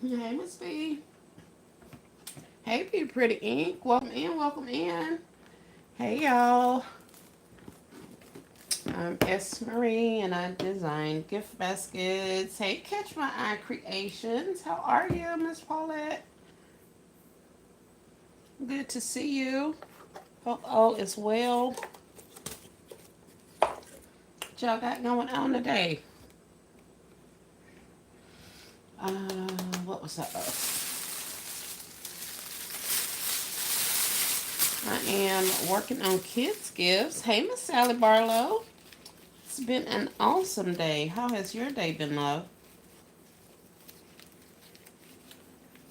Hey, Miss B. Hey, Be Pretty Ink. Welcome in, welcome in. Hey, y'all. I'm S. Marie, and I design gift baskets. Hey, Catch My Eye Creations. How are you, Miss Paulette? Good to see you. Hope all is well. What y'all got going on today? Uh, what was that? I am working on kids' gifts. Hey, Miss Sally Barlow. It's been an awesome day. How has your day been, love?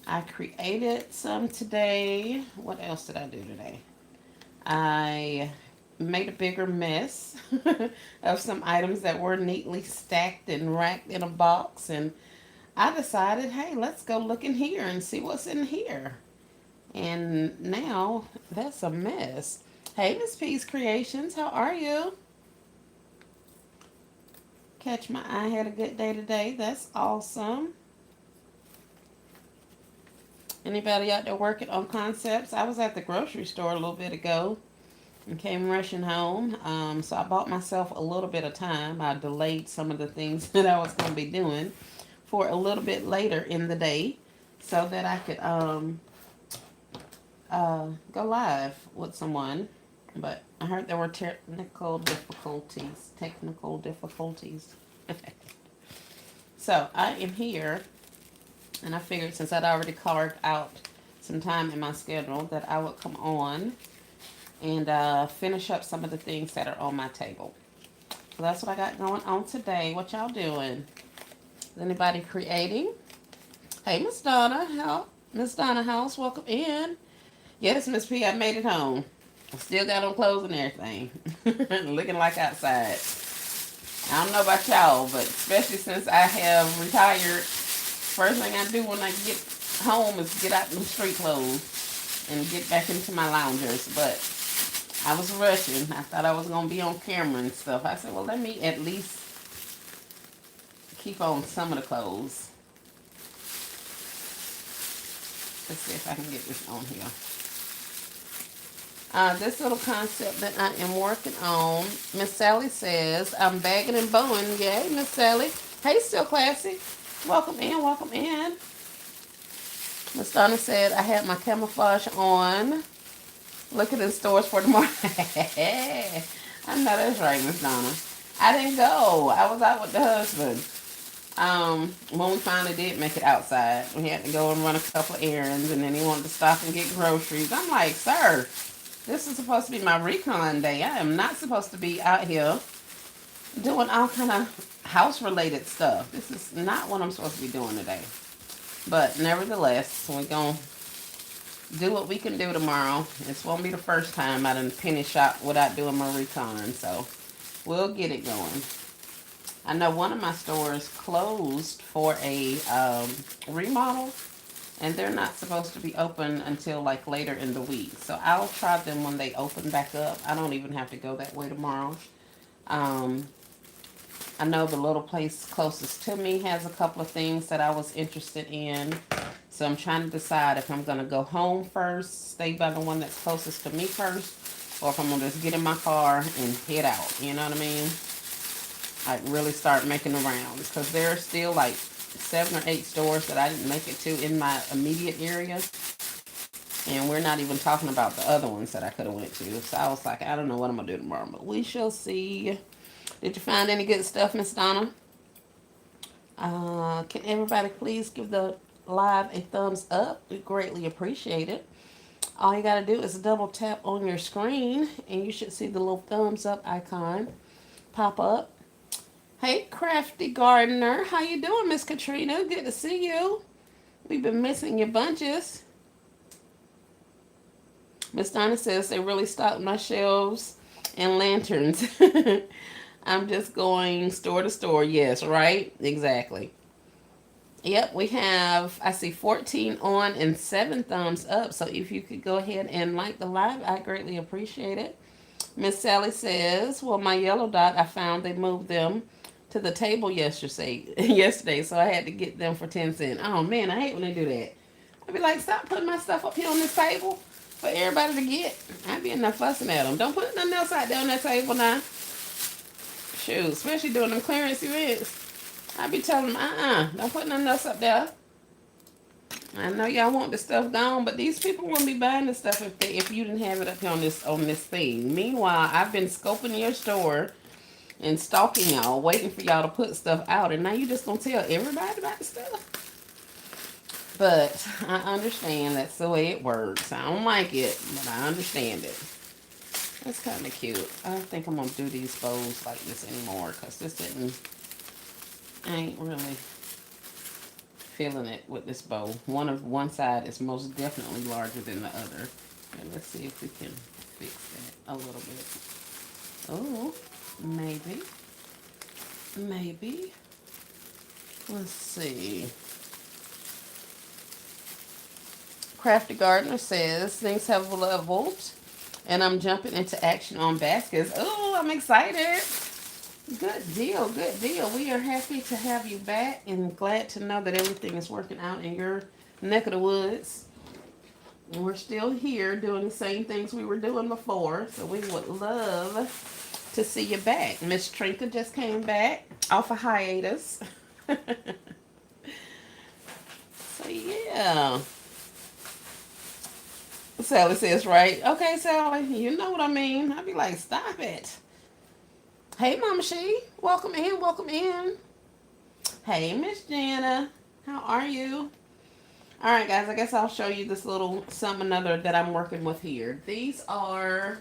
I created some today. What else did I do today? I made a bigger mess of some items that were neatly stacked and racked in a box. And I decided, hey, let's go look in here and see what's in here. And now that's a mess. Hey, Miss P's Creations, how are you? Catch my eye, had a good day today. That's awesome. Anybody out there working on concepts? I was at the grocery store a little bit ago and came rushing home. So I bought myself a little bit of time. I delayed some of the things that I was going to be doing for a little bit later in the day so that I could go live with someone. But I heard there were technical difficulties. Technical difficulties. So I am here, and I figured since I'd already carved out some time in my schedule that I would come on and finish up some of the things that are on my table. So that's what I got going on today. What y'all doing? Is anybody creating? Hey, Miss Donna, how? Miss Donna House, welcome in. Yes, Miss P, I made it home. I still got on clothes and everything. Looking like outside. I don't know about y'all, but especially since I have retired, first thing I do when I get home is get out them street clothes and get back into my loungers. But I was rushing. I thought I was going to be on camera and stuff. I said, well, let me at least keep on some of the clothes. Let's see if I can get this on here. This little concept that I am working on, Miss Sally says, I'm bagging and bowing. Yay, Miss Sally. Hey, Still Classy. Welcome in, welcome in. Miss Donna said, I had my camouflage on. Looking in stores for tomorrow. I know that's right, Miss Donna. I didn't go. I was out with the husband. When we finally did make it outside, we had to go and run a couple of errands, and then he wanted to stop and get groceries. I'm like, sir, this is supposed to be my recon day. I am not supposed to be out here doing all kind of house-related stuff. This is not what I'm supposed to be doing today. But nevertheless, we're going to do what we can do tomorrow. This won't be the first time I done penny shop without doing my recon, so we'll get it going. I know one of my stores closed for a remodel, and they're not supposed to be open until like later in the week. So I'll try them when they open back up. I don't even have to go that way tomorrow. Um, I know the little place closest to me has a couple of things that I was interested in. So I'm trying to decide if I'm going to go home first, stay by the one that's closest to me first, or if I'm going to just get in my car and head out. You know what I mean? Like really start making the rounds. Because there are still like 7 or 8 stores that I didn't make it to in my immediate area. And we're not even talking about the other ones that I could have went to. So I was like, I don't know what I'm going to do tomorrow. But we shall see. Did you find any good stuff, Miss Donna? Can everybody please give the live a thumbs up? We greatly appreciate it. All you got to do is double tap on your screen and you should see the little thumbs up icon pop up. Hey, Crafty Gardener. How you doing, Miss Katrina? Good to see you. We've been missing your bunches. Miss Donna says they really stocked my shelves and lanterns. I'm just going store to store. Yes, right? Exactly. Yep, we have, I see 14 on and 7 thumbs up. So if you could go ahead and like the live, I greatly appreciate it. Miss Sally says, well, my yellow dot, I found they moved them to the table yesterday, so I had to get them for 10 cents. Oh man, I hate when they do that. I'd be like, stop putting my stuff up here on this table for everybody to get. I'd be in there fussing at them. Don't put nothing else out there on that table now. Shoot, especially during them clearance events. I'd be telling them, don't put nothing else up there. I know y'all want the stuff gone, but these people wouldn't be buying the stuff if you didn't have it up here on this thing. Meanwhile, I've been scoping your store and stalking y'all, waiting for y'all to put stuff out, and now you just gonna tell everybody about the stuff. But I understand that's the way it works. I don't like it, but I understand it. That's kind of cute. I don't think I'm gonna do these bows like this anymore because this didn't. I ain't really feeling it with this bow. One side is most definitely larger than the other. And let's see if we can fix that a little bit. Oh, maybe. Maybe. Let's see. Crafty Gardener says things have leveled and I'm jumping into action on baskets. Oh, I'm excited. Good deal, good deal. We are happy to have you back and glad to know that everything is working out in your neck of the woods. We're still here doing the same things we were doing before, so we would love to see you back. Miss Trinka just came back off a hiatus. So yeah. Sally says, right. Okay, Sally, you know what I mean. I'd be like, stop it. Hey, Mama She. Welcome in, welcome in. Hey, Miss Jana. How are you? All right, guys, I guess I'll show you this little some another that I'm working with here. These are,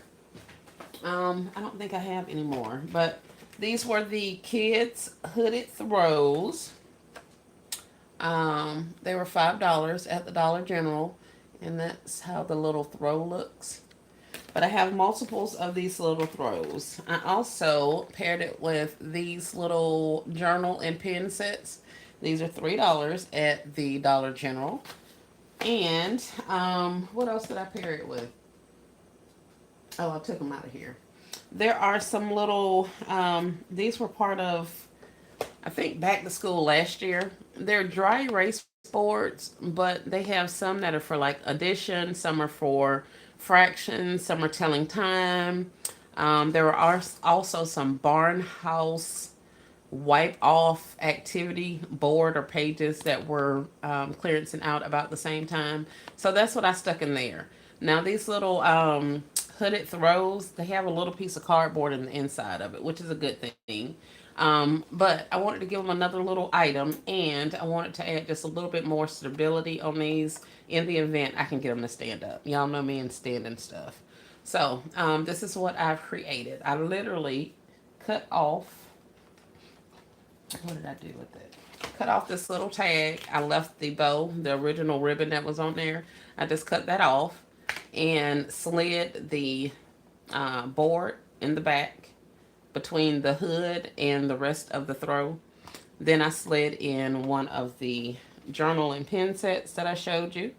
I don't think I have any more, but these were the kids' hooded throws. They were $5 at the Dollar General, and that's how the little throw looks. But I have multiples of these little throws. I also paired it with these little journal and pen sets. These are $3 at the Dollar General. And what else did I pair it with? Oh, I took them out of here. There are some little, these were part of, I think, back to school last year. They're dry erase boards, but they have some that are for like addition, some are for fractions, some are telling time. There are also some barn house wipe off activity board or pages that were clearancing out about the same time. So that's what I stuck in there. Now these little hooded throws, they have a little piece of cardboard in the inside of it, which is a good thing. But I wanted to give them another little item, and I wanted to add just a little bit more stability on these in the event I can get them to stand up. Y'all know me and standing stuff. So this is what I've created. I literally cut off, what did I do with it? Cut off this little tag. I left the bow, the original ribbon that was on there. I just cut that off and slid the board in the back between the hood and the rest of the throw. Then I slid in one of the journal and pen sets that I showed you.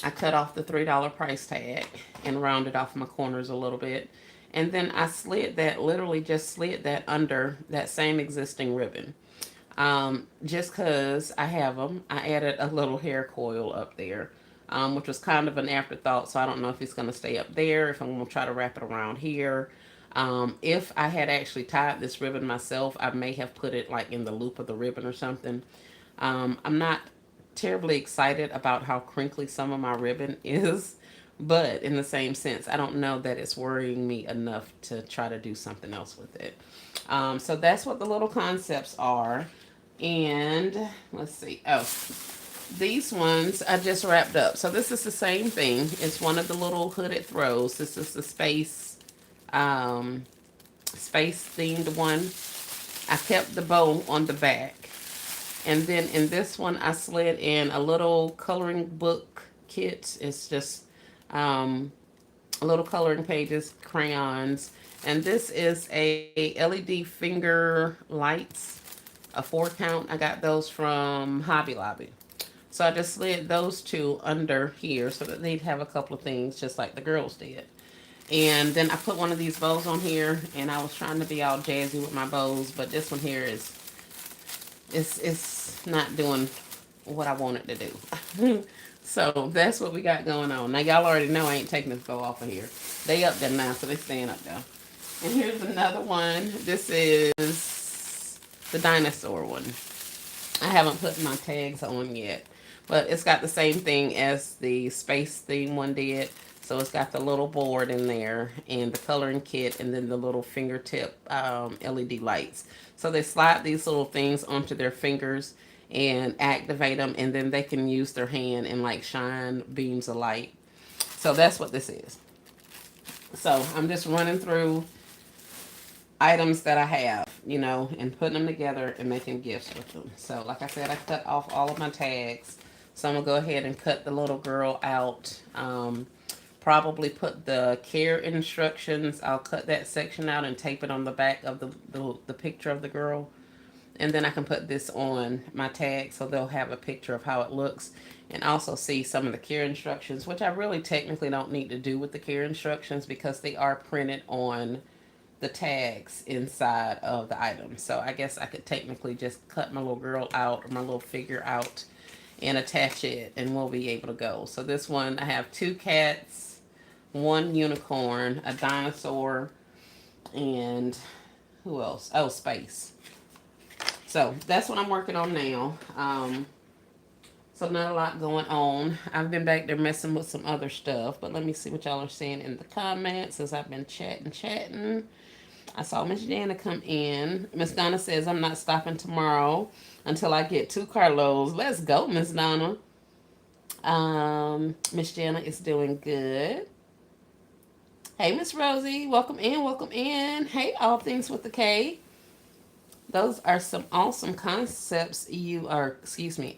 I cut off the $3 price tag and rounded off my corners a little bit. And then I slid that, literally just slid that under that same existing ribbon. Just because I have them, I added a little hair coil up there, which was kind of an afterthought. So I don't know if it's going to stay up there, if I'm going to try to wrap it around here. If I had actually tied this ribbon myself, I may have put it like in the loop of the ribbon or something. I'm not terribly excited about how crinkly some of my ribbon is, but in the same sense, I don't know that it's worrying me enough to try to do something else with it. So that's what the little concepts are. And let's see. Oh, these ones I just wrapped up. So this is the same thing. It's one of the little hooded throws. This is the space themed one. I kept the bow on the back. And then in this one, I slid in a little coloring book kit. It's just little coloring pages, crayons. And this is a LED finger lights, a 4 count. I got those from Hobby Lobby. So I just slid those two under here so that they'd have a couple of things just like the girls did. And then I put one of these bows on here, and I was trying to be all jazzy with my bows, but this one here is not doing what I wanted to do. So that's what we got going on. Now y'all already know I ain't taking this bow off of here. They up there now, so they staying up there. And here's another one. This is the dinosaur one. I haven't put my tags on yet, but it's got the same thing as the space theme one did. So it's got the little board in there and the coloring kit and then the little fingertip LED lights. So they slide these little things onto their fingers and activate them, and then they can use their hand and like shine beams of light. So that's what this is. So I'm just running through items that I have, and putting them together and making gifts with them. So, like I said, I cut off all of my tags. So I'm gonna go ahead and cut the little girl out. Probably put the care instructions. I'll cut that section out and tape it on the back of the picture of the girl. And then I can put this on my tag so they'll have a picture of how it looks and also see some of the care instructions, which I really technically don't need to do with the care instructions because they are printed on the tags inside of the item. So I guess I could technically just cut my little girl out or my little figure out and attach it and we'll be able to go. So this one, I have 2 cats, 1 unicorn, a dinosaur, and who else? Oh, space. So that's what I'm working on now. So not a lot going on. I've been back there messing with some other stuff, but let me see what y'all are saying in the comments as I've been chatting. I saw Miss Jana come in. Miss Donna says, I'm not stopping tomorrow until I get 2 carloads. Let's go, Miss Donna. Miss Jana is doing good. Hey, Miss Rosie. Welcome in, welcome in. Hey, All Things with the K. Those are some awesome concepts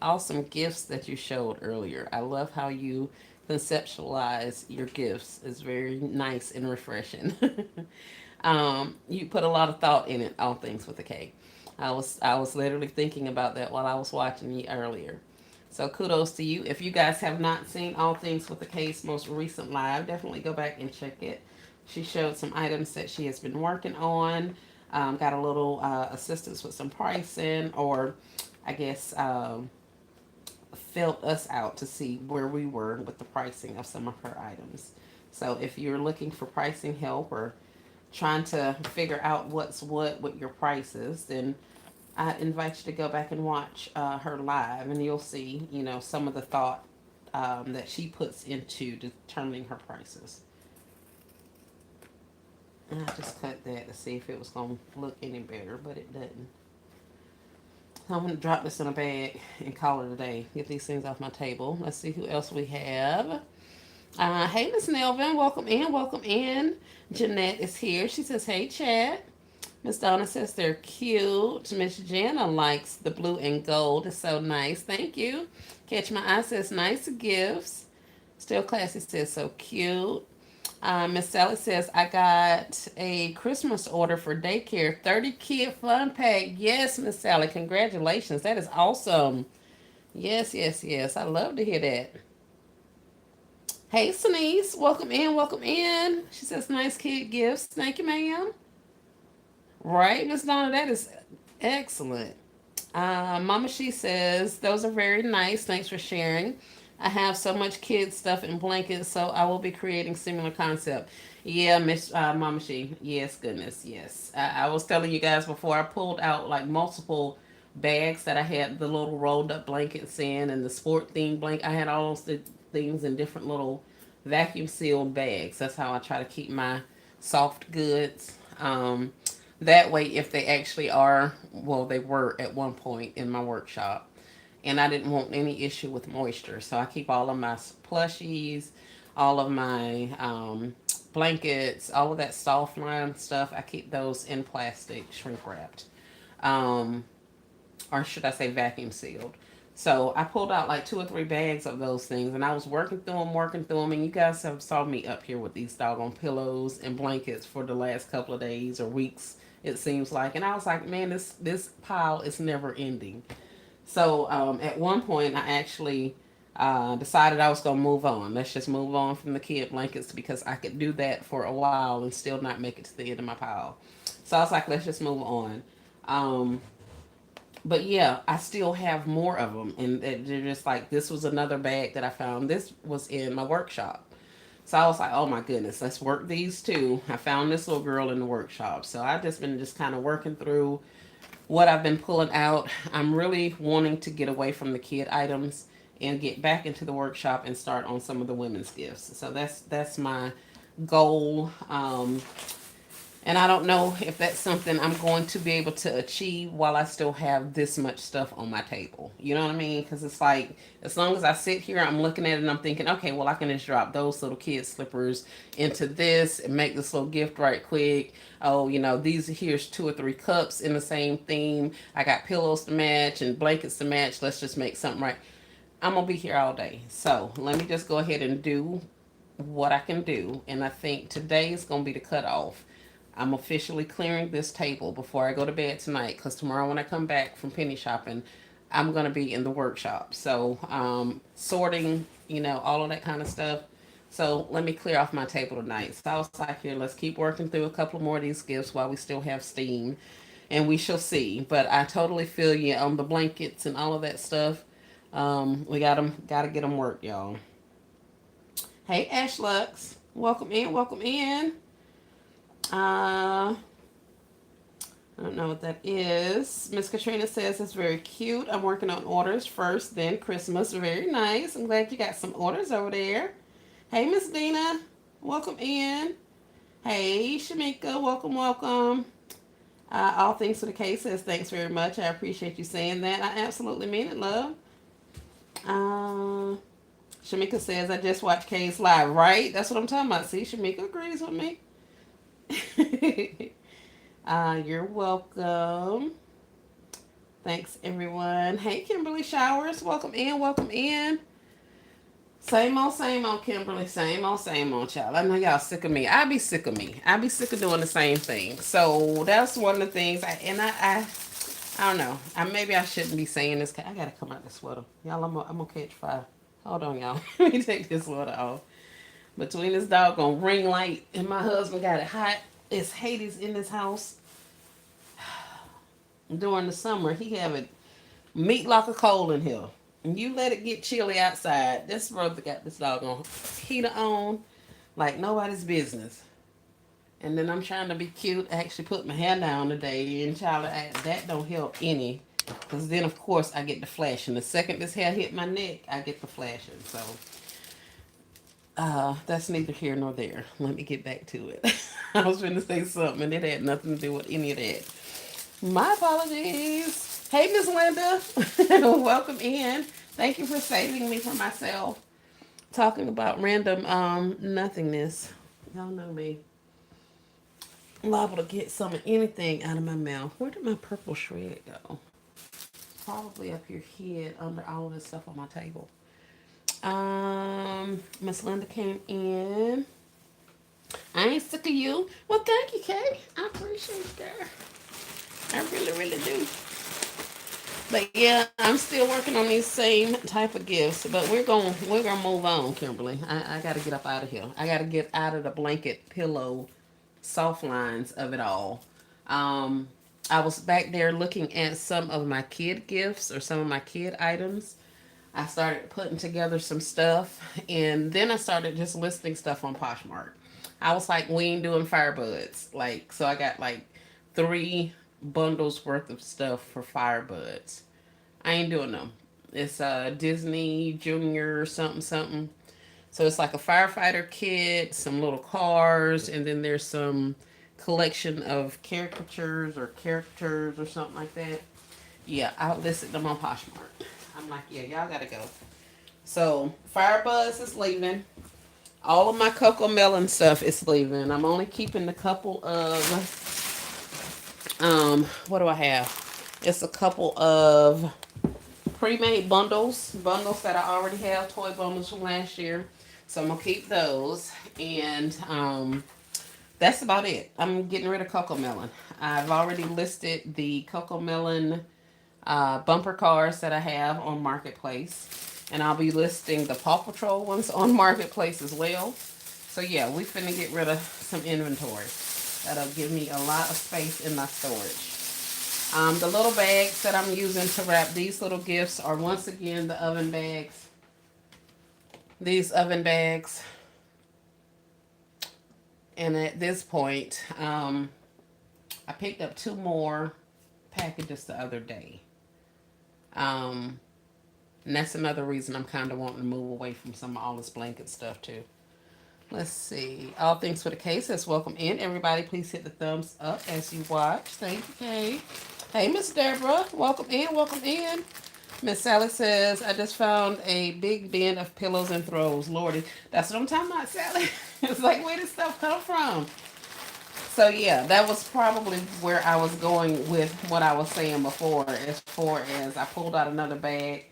awesome gifts that you showed earlier. I love how you conceptualize your gifts. It's very nice and refreshing. You put a lot of thought in it, All Things with a K. I was literally thinking about that while I was watching you earlier. So kudos to you. If you guys have not seen All Things with the K's most recent live, definitely go back and check it. She showed some items that she has been working on. Got a little assistance with some pricing, or I guess filled us out to see where we were with the pricing of some of her items. So if you're looking for pricing help or trying to figure out what's what with your prices, then I invite you to go back and watch her live, and you'll see, some of the thought that she puts into determining her prices. And I just cut that to see if it was going to look any better, but it doesn't. So I'm going to drop this in a bag and call it a day. Get these things off my table. Let's see who else we have. Hey, Miss Nelvin. Welcome in. Welcome in. Jeanette is here. She says, hey, Chad. Miss Donna says they're cute. Miss Jana likes the blue and gold. It's so nice. Thank you. Catch My Eye says nice gifts. Still Classy says so cute. Miss Sally says, I got a Christmas order for daycare. 30 kid fun pack. Yes, Miss Sally. Congratulations. That is awesome. Yes, yes, yes. I love to hear that. Hey, Sneeze. Welcome in. Welcome in. She says, nice kid gifts. Thank you, ma'am. Right, Miss Donna? That is excellent. Mama She says, those are very nice. Thanks for sharing. I have so much kid stuff and blankets, so I will be creating similar concept. Yeah, Miss Mama She. Yes, goodness, yes. I was telling you guys before I pulled out like multiple bags that I had the little rolled up blankets in and the sport themed blanket. I had all those things in different little vacuum sealed bags. That's how I try to keep my soft goods. That way, if they actually are, well, they were at one point in my workshop, and I didn't want any issue with moisture. So I keep all of my plushies, all of my blankets, all of that soft line stuff. I keep those in plastic, shrink wrapped, um, or should I say vacuum sealed. So I pulled out like 2 or 3 bags of those things, and I was working through them, and you guys have saw me up here with these doggone pillows and blankets for the last couple of days or weeks, it seems like. And I was like, man, this pile is never ending. So at one point, I actually decided I was going to move on. Let's just move on from the kid blankets because I could do that for a while and still not make it to the end of my pile. So I was like, let's just move on. Um, but yeah, I still have more of them, and they're just like, this was another bag that I found. This was in my workshop. So I was like, oh my goodness, let's work these too. I found this little girl in the workshop. So I've just been just kind of working through what I've been pulling out. I'm really wanting to get away from the kid items and get back into the workshop and start on some of the women's gifts. So that's my goal. And I don't know if that's something I'm going to be able to achieve while I still have this much stuff on my table. You know what I mean? Because it's like, as long as I sit here, I'm looking at it and I'm thinking, okay, well, I can just drop those little kid slippers into this and make this little gift right quick. Oh, these here's 2 or 3 cups in the same theme. I got pillows to match and blankets to match. Let's just make something right. I'm going to be here all day. So let me just go ahead and do what I can do. And I think today is going to be the cutoff. I'm officially clearing this table before I go to bed tonight because tomorrow when I come back from penny shopping, I'm going to be in the workshop. So, sorting, all of that kind of stuff. So, let me clear off my table tonight. So, I was like, here, let's keep working through a couple more of these gifts while we still have steam. And we shall see. But I totally feel you on the blankets and all of that stuff. We gotta get them worked, y'all. Hey, Ashlux. Welcome in, welcome in. Uh, I don't know what that is. Miss Katrina says it's very cute. I'm working on orders first, then Christmas. Very nice. I'm glad you got some orders over there. Hey, Miss Dina. Welcome in. Hey, Shamika. Welcome, welcome. All things for the case says thanks very much. I appreciate you saying that. I absolutely mean it, love. Uh, Shamika says I just watched K's live, right? That's what I'm talking about. See, Shamika agrees with me. You're welcome. Thanks, everyone. Hey, Kimberly Showers. Welcome in. Welcome in. Same old, Kimberly. Same old, child. I know y'all sick of me. I be sick of me. I be sick of doing the same thing. So that's one of the things. I don't know. Maybe I shouldn't be saying this. I gotta come out the sweater, y'all. I'm gonna catch fire. Hold on, y'all. Let me take this sweater off. Between this doggone ring light and my husband got it hot. It's Hades in this house. During the summer, he have it meat like a coal in here. And you let it get chilly outside. This brother got this doggone heater on like nobody's business. And then I'm trying to be cute. I actually put my hair down today. And child, that don't help any. Because then, of course, I get the flashing. The second this hair hit my neck, I get the flashing. So, that's neither here nor there. Let me get back to it. I was going to say something, and it had nothing to do with any of that. My apologies. Hey, Miss Linda. Welcome in. Thank you for saving me from myself. Talking about random nothingness. Y'all know me. I'm liable to get some of anything out of my mouth. Where did my purple shred go? Probably up here hid under all of this stuff on my table. Miss Linda came in. I ain't sick of you. Well, thank you, Kay. I appreciate that. I really, really do. But yeah, I'm still working on these same type of gifts. But we're gonna move on, Kimberly. I gotta get up out of here. I gotta get out of the blanket pillow soft lines of it all. Um, I was back there looking at some of my kid gifts or some of my kid items. I started putting together some stuff, and then I started just listing stuff on Poshmark. I was like, we ain't doing firebuds. Like, so I got like 3 bundles worth of stuff for firebuds. I ain't doing them. It's Disney Junior something something. So it's like a firefighter kit, some little cars, and then there's some collection of caricatures or characters or something like that. Yeah, I listed them on Poshmark. I'm like, yeah, y'all gotta go. So Firebuzz is leaving. All of my Coco Melon stuff is leaving. I'm only keeping a couple of what do I have? It's a couple of pre-made bundles that I already have, toy bundles from last year. So I'm gonna keep those, and that's about it. I'm getting rid of Coco Melon. I've already listed the Coco Melon bumper cars that I have on Marketplace. And I'll be listing the Paw Patrol ones on Marketplace as well. So yeah, we finna get rid of some inventory. That'll give me a lot of space in my storage. The little bags that I'm using to wrap these little gifts are once again the oven bags. These oven bags. And at this point, I picked up 2 more packages the other day. Um, and that's another reason I'm kind of wanting to move away from some of all this blanket stuff too. Let's see. All things for the case says welcome in. Everybody, please hit the thumbs up as you watch. Thank you, Kay. Hey, Miss Deborah. Welcome in. Welcome in. Miss Sally says, I just found a big bin of pillows and throws. Lordy. That's what I'm talking about, Sally. It's like, where did stuff come from? So, yeah, that was probably where I was going with what I was saying before, as far as I pulled out another bag.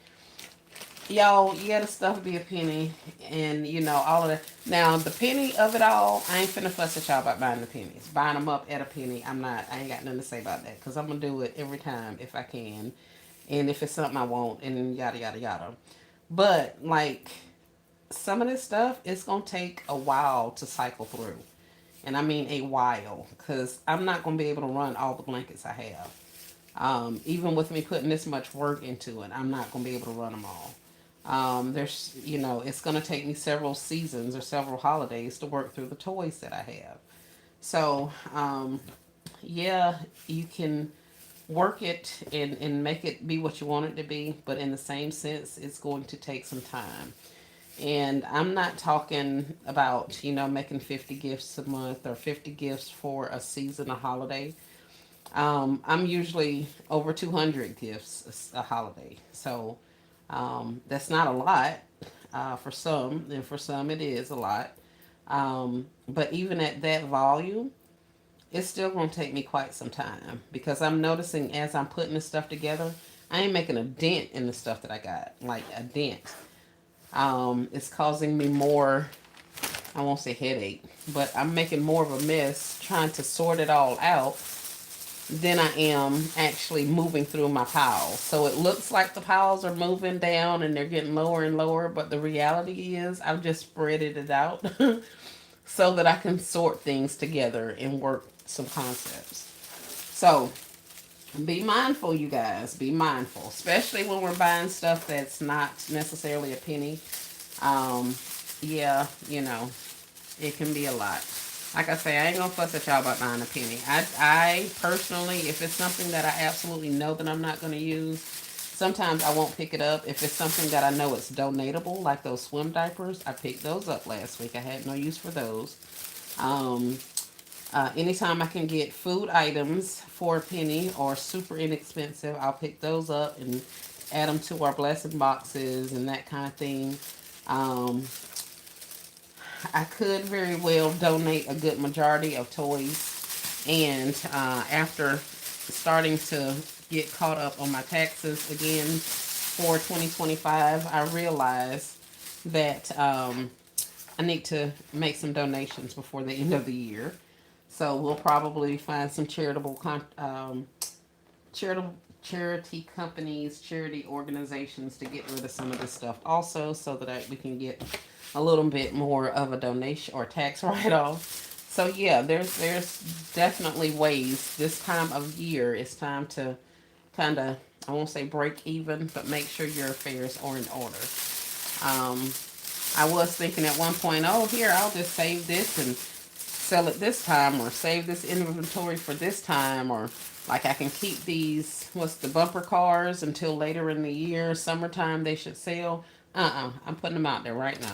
Y'all, yeah, the stuff be a penny, and you know all of that. Now the penny of it all, I ain't finna fuss at y'all about buying the pennies, buying them up at a penny. I'm not. I ain't got nothing to say about that because I'm gonna do it every time if I can, and if it's something I want, and yada yada yada. But like some of this stuff, it's gonna take a while to cycle through, and I mean a while, because I'm not gonna be able to run all the blankets I have. Even with me putting this much work into it, I'm not gonna be able to run them all. It's going to take me several seasons or several holidays to work through the toys that I have. So, yeah, you can work it and make it be what you want it to be, but in the same sense, it's going to take some time. And I'm not talking about, making 50 gifts a month or 50 gifts for a season, a holiday. I'm usually over 200 gifts a holiday. So, that's not a lot for some, and for some it is a lot. But even at that volume, it's still going to take me quite some time because I'm noticing as I'm putting this stuff together, I ain't making a dent in the stuff that I got, like a dent. It's causing me more, I won't say headache, but I'm making more of a mess trying to sort it all out than I am actually moving through my piles. So it looks like the piles are moving down and they're getting lower and lower, but the reality is I've just spreaded it out so that I can sort things together and work some concepts. So be mindful, you guys. Be mindful, especially when we're buying stuff that's not necessarily a penny. Um, yeah, it can be a lot. Like I say, I ain't gonna fuss at y'all about buying a penny. I personally, if it's something that I absolutely know that I'm not gonna use, sometimes I won't pick it up. If it's something that I know it's donatable, like those swim diapers, I picked those up last week. I had no use for those. Um, Anytime I can get food items for a penny or super inexpensive, I'll pick those up and add them to our blessing boxes and that kind of thing. Um, I could very well donate a good majority of toys. And after starting to get caught up on my taxes again for 2025, I realized that I need to make some donations before the end of the year. So we'll probably find some charitable charity companies, charity organizations to get rid of some of this stuff also, so that we can get a little bit more of a donation or tax write-off. So yeah, there's definitely ways this time of year it's time to kind of, I won't say break even, but make sure your affairs are in order. Um, I was thinking at one point, oh, here, I'll just save this and sell it this time, or save this inventory for this time, or like I can keep these, what's the bumper cars until later in the year, summertime they should sell. I'm putting them out there right now.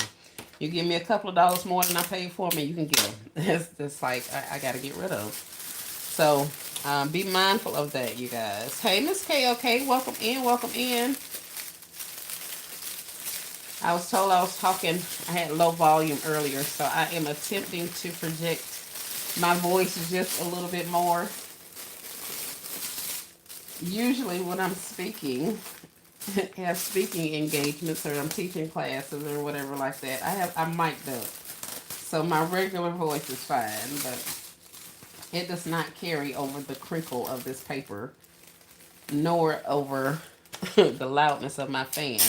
You give me a couple of dollars more than I paid for them, and you can get them. It's like I got to get rid of. So be mindful of that, you guys. Hey, Miss KOK, welcome in, welcome in. I was told I was talking, I had low volume earlier, so I am attempting to project my voice just a little bit more. Usually when I'm speaking, have speaking engagements, or I'm teaching classes or whatever like that, I'm mic'd up. So my regular voice is fine, but it does not carry over the crinkle of this paper, nor over the loudness of my fan.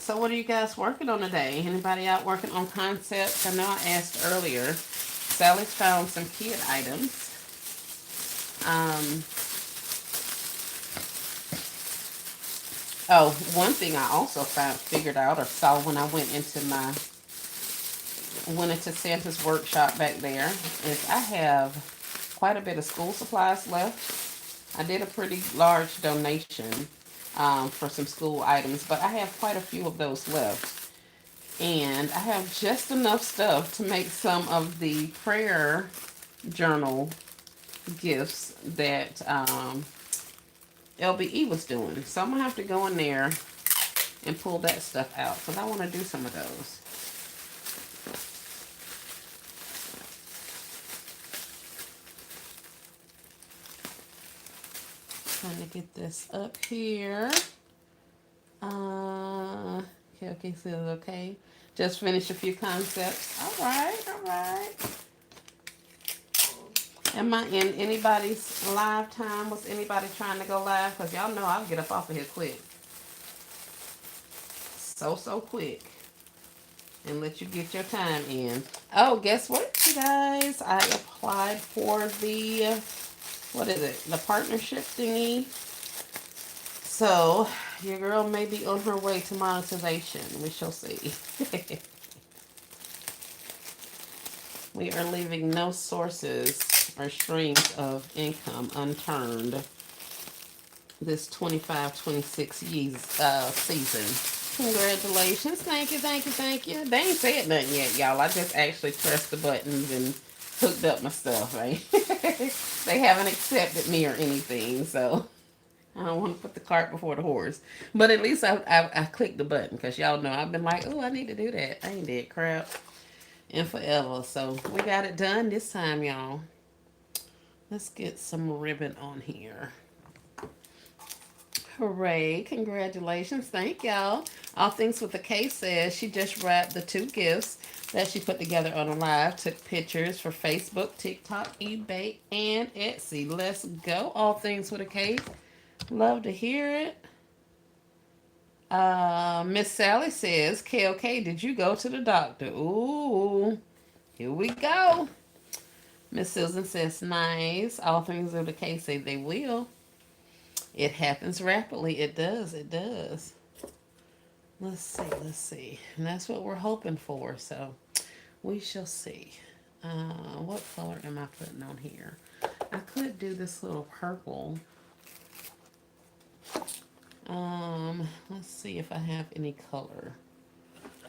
So what are you guys working on today? Anybody out working on concepts? I know I asked earlier. Sally's found some kid items. Um, oh, one thing I also figured out or saw when I went into Santa's workshop back there is I have quite a bit of school supplies left. I did a pretty large donation for some school items, but I have quite a few of those left. And I have just enough stuff to make some of the prayer journal gifts that LBE was doing. So I'm going to have to go in there and pull that stuff out because I want to do some of those. Trying to get this up here. Okay, so okay. Just finished a few concepts. All right. Am I in anybody's live time? Was anybody trying to go live? Because y'all know I'll get up off of here quick. So quick. And let you get your time in. Oh, guess what, you guys? I applied for the, what is it? The partnership thingy. So, your girl may be on her way to monetization. We shall see. We are leaving no sources or streams of income unturned this 25-26 season. Congratulations. Thank you. They ain't said nothing yet, y'all. I just actually pressed the buttons and hooked up my stuff, right? They haven't accepted me or anything, so I don't want to put the cart before the horse. But at least I clicked the button because y'all know I've been like, oh, I need to do that. I ain't did crap in forever. So we got it done this time, y'all. Let's get some ribbon on here. Hooray. Congratulations. Thank y'all. All Things with the K says she just wrapped the 2 gifts that she put together on a live. Took pictures for Facebook, TikTok, eBay, and Etsy. Let's go. All Things with a K. Love to hear it. Miss Sally says, KOK, did you go to the doctor? Ooh. Here we go. Miss Susan says, nice. All Things with a K say they will. It happens rapidly. It does. Let's see. And that's what we're hoping for. So we shall see. What color am I putting on here? I could do this little purple. Let's see if I have any color.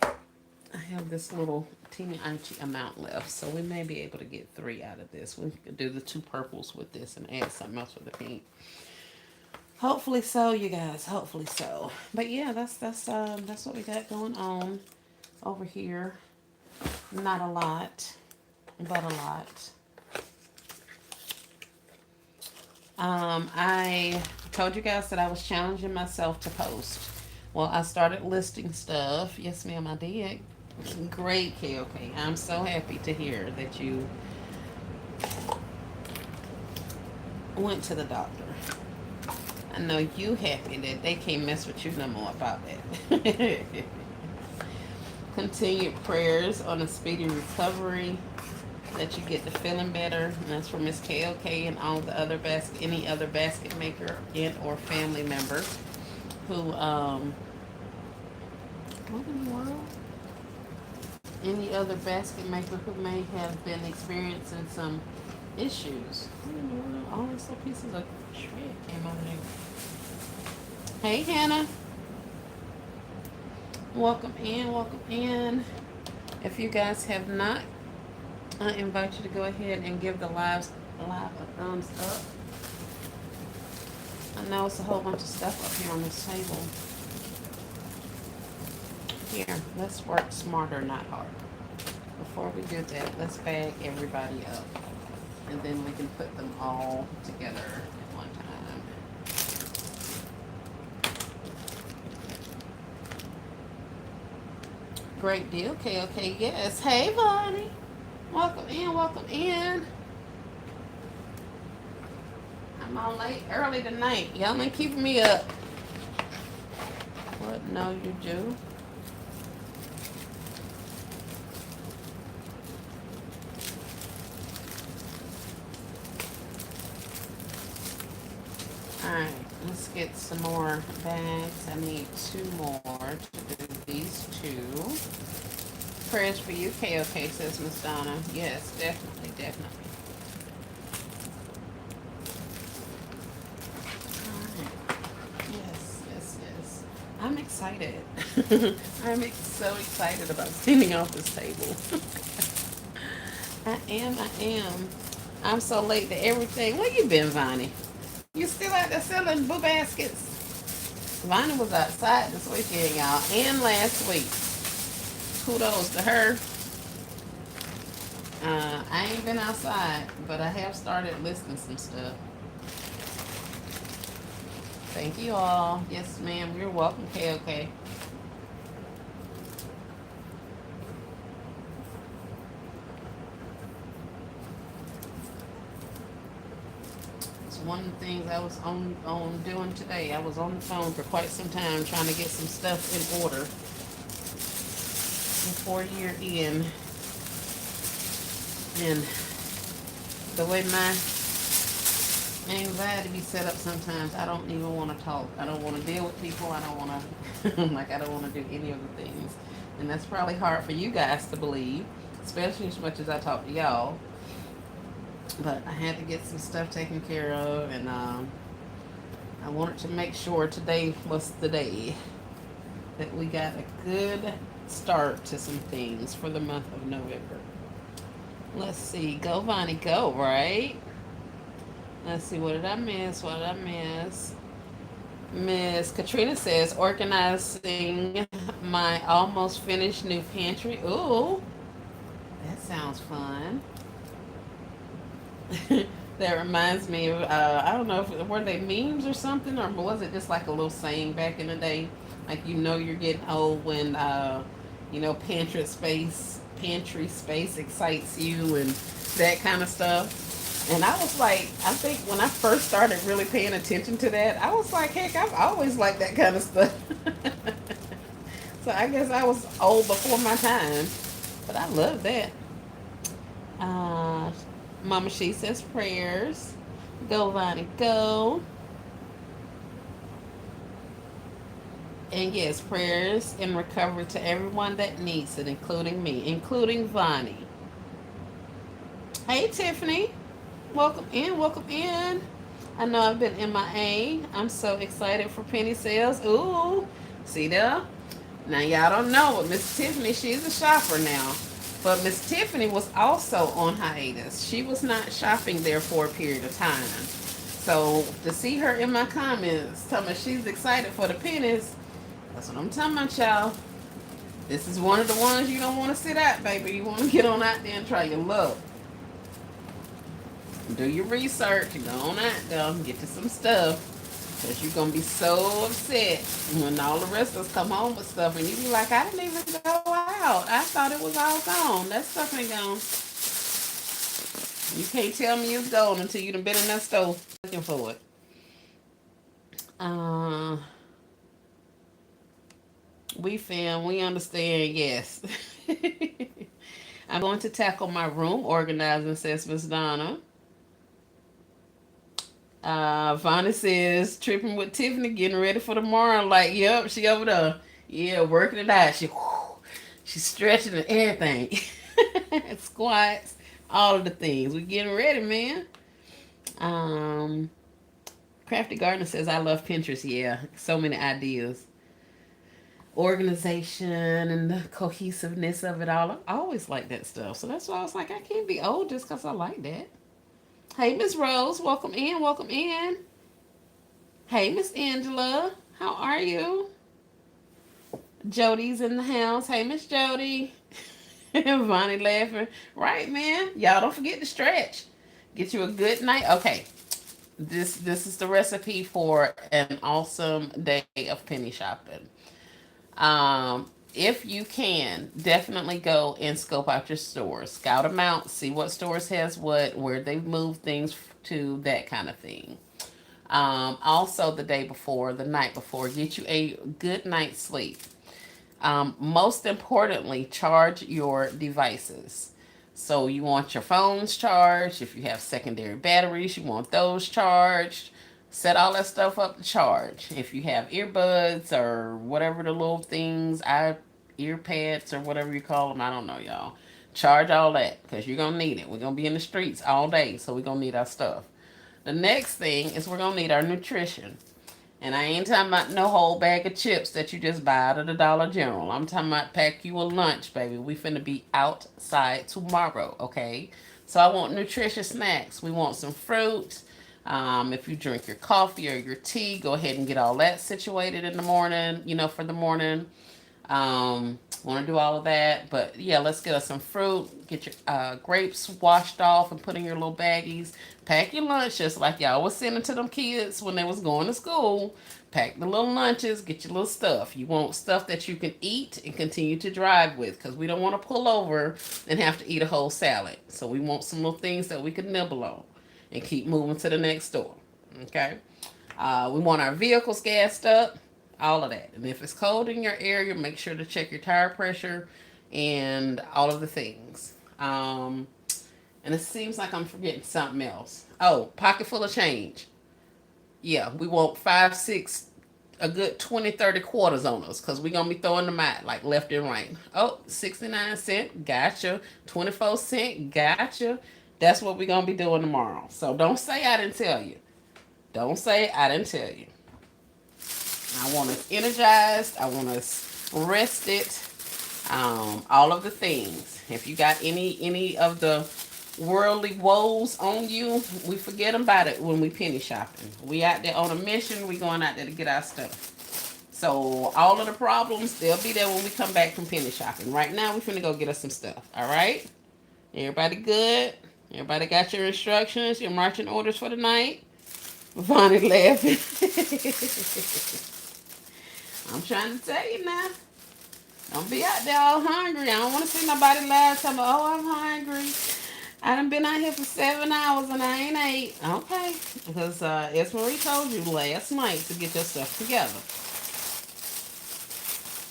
I have this little teeny tiny amount left, so we may be able to get 3 out of this. We could do the 2 purples with this and add something else with the pink. Hopefully so, you guys. Hopefully so. But yeah, that's what we got going on over here. Not a lot, but a lot. I told you guys that I was challenging myself to post. Well, I started listing stuff. Yes, ma'am, I did. Great, KOK. I'm so happy to hear that you went to the doctor. I know you happy that they can't mess with you no more about that. Continued prayers on a speedy recovery, that you get to feeling better. And that's for Miss KOK and all the other any other basket maker and or family member who what in the world? Any other basket maker who may have been experiencing some issues. What in the world? All these little pieces of shred came out of there. Hey, Hannah. Welcome in. If you guys have not, I invite you to go ahead and give the live a thumbs up. I know it's a whole bunch of stuff up here on this table. Here, let's work smarter, not harder. Before we do that, let's bag everybody up. And then we can put them all together at one time. Great deal, KOK. Yes. Hey, Bonnie. Welcome in. I'm on early tonight. Y'all ain't keeping me up. What? No, you do. Alright, let's get some more bags. I need two more to do these two. Prayers for you, KOK, says Miss Donna. Yes, definitely, definitely. Alright. Yes, yes, yes. I'm excited. So excited about cleaning off this table. I am. I'm so late to everything. Where you been, Vonnie? You still out there selling boo baskets? Vonnie was outside this weekend, y'all, and last week. Kudos to her. I ain't been outside, but I have started listing some stuff. Thank you all. Yes, ma'am. You're welcome, KOK. It's one of the things I was on doing today. I was on the phone for quite some time trying to get some stuff in order before year end. And the way my anxiety be set up sometimes, I don't even want to talk. I don't want to deal with people. I don't want to, I don't want to do any of the things. And that's probably hard for you guys to believe, especially as much as I talk to y'all. But I had to get some stuff taken care of, and I wanted to make sure today was the day that we got a good start to some things for the month of November. Let's see. Go, Vonnie, go, right? Let's see. What did I miss? What did I miss? Miss Katrina says, organizing my almost finished new pantry. Ooh, that sounds fun. That reminds me of, I don't know if were they memes or something, or was it just like a little saying back in the day? Like, you're getting old when, pantry space excites you and that kind of stuff. And I was like, I think when I first started really paying attention to that, I was like, heck, I've always liked that kind of stuff. So I guess I was old before my time, but I love that. Uh, Mama She says prayers. Go, Vonnie, go. And yes, prayers in recovery to everyone that needs it, including me, including Vonnie. Hey, Tiffany. Welcome in, welcome in. I know I've been MIA. I'm so excited for penny sales. Ooh, see there? Now, y'all don't know, but Miss Tiffany, she's a shopper now. But Miss Tiffany was also on hiatus. She was not shopping there for a period of time. So to see her in my comments telling me she's excited for the pennies, that's what I'm talking about, y'all. This is one of the ones you don't want to sit out, baby. You want to get on out there and try your luck. Do your research and go on out there and get to some stuff. Because you're going to be so upset when all the rest of us come home with stuff and you be like, I didn't even go out. I thought it was all gone. That stuff ain't gone. You can't tell me it's gone until you done been in that store looking for it. Uh, we understand, yes. I'm going to tackle my room organizing, says Miss Donna. Vonnie says, tripping with Tiffany, getting ready for tomorrow. Like, yep, she over there. Yeah, working it out. She's stretching and everything. Squats, all of the things. We getting ready, man. Um, Crafty Gardner says, I love Pinterest. Yeah, so many ideas. Organization and the cohesiveness of it all. I always like that stuff. So that's why I was like, I can't be old just because I like that. Hey, Miss Rose, welcome in, welcome in. Hey, Miss Angela, how are you? Jody's in the house. Hey, Miss Jody. Vonnie laughing. Right, man. Y'all don't forget to stretch. Get you a good night. Okay. This is the recipe for an awesome day of penny shopping. If you can, definitely go and scope out your stores. Scout them out. See what stores has what, where they've moved things to, that kind of thing. Also, the day before, the night before, get you a good night's sleep. Most importantly, charge your devices. So you want your phones charged. If you have secondary batteries, you want those charged. Set all that stuff up to charge. If you have earbuds or whatever the little things, ear pads or whatever you call them, I don't know, y'all. Charge all that because you're gonna need it. We're gonna be in the streets all day, so we're gonna need our stuff. The next thing is we're gonna need our nutrition. And I ain't talking about no whole bag of chips that you just buy out of the Dollar General. I'm talking about pack you a lunch, baby. We finna be outside tomorrow, okay? So I want nutritious snacks. We want some fruit. If you drink your coffee or your tea, go ahead and get all that situated in the morning, for the morning. Want to do all of that, but yeah, let's get us some fruit. Get your grapes washed off and put in your little baggies. Pack your lunch just like y'all was sending to them kids when they was going to school. Pack the little lunches. Get your little stuff. You want stuff that you can eat and continue to drive with, because we don't want to pull over and have to eat a whole salad. So we want some little things that we can nibble on and keep moving to the next store. Okay. We want our vehicles gassed up, all of that. And if it's cold in your area, make sure to check your tire pressure and all of the things. And it seems like I'm forgetting something else. Oh, pocket full of change. Yeah, we want 5, 6, a good 20, 30 quarters on us, because we're going to be throwing them out like left and right. Oh, 69 cents, gotcha. 24 cent, gotcha. That's what we're going to be doing tomorrow. So don't say I didn't tell you. Don't say I didn't tell you. I want us energized. I want us rested. All of the things. If you got any of the worldly woes on you, we forget about it when we penny shopping. We out there on a mission. We going out there to get our stuff. So all of the problems, they'll be there when we come back from penny shopping. Right now, we finna go get us some stuff. All right? Everybody good? Everybody got your instructions, your marching orders for the night? Vonnie laughing. I'm trying to tell you now. Don't be out there all hungry. I don't want to see nobody laugh tell me, oh, I'm hungry. I done been out here for 7 hours and I ain't ate. Okay. Because as Marie told you last night to get your stuff together.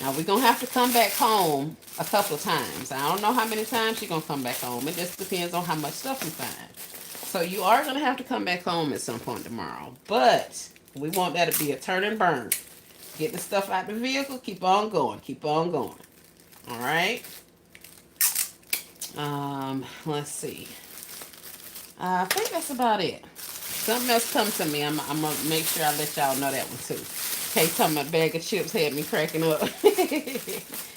Now, we're going to have to come back home a couple of times. I don't know how many times you're going to come back home. It just depends on how much stuff you find. So you are going to have to come back home at some point tomorrow. But we want that to be a turn and burn. Get the stuff out the vehicle. Keep on going. Keep on going. All right. Let's see. I think that's about it. Something else come to me. I'm going to make sure I let y'all know that one too. Hey, talking about bag of chips had me cracking up.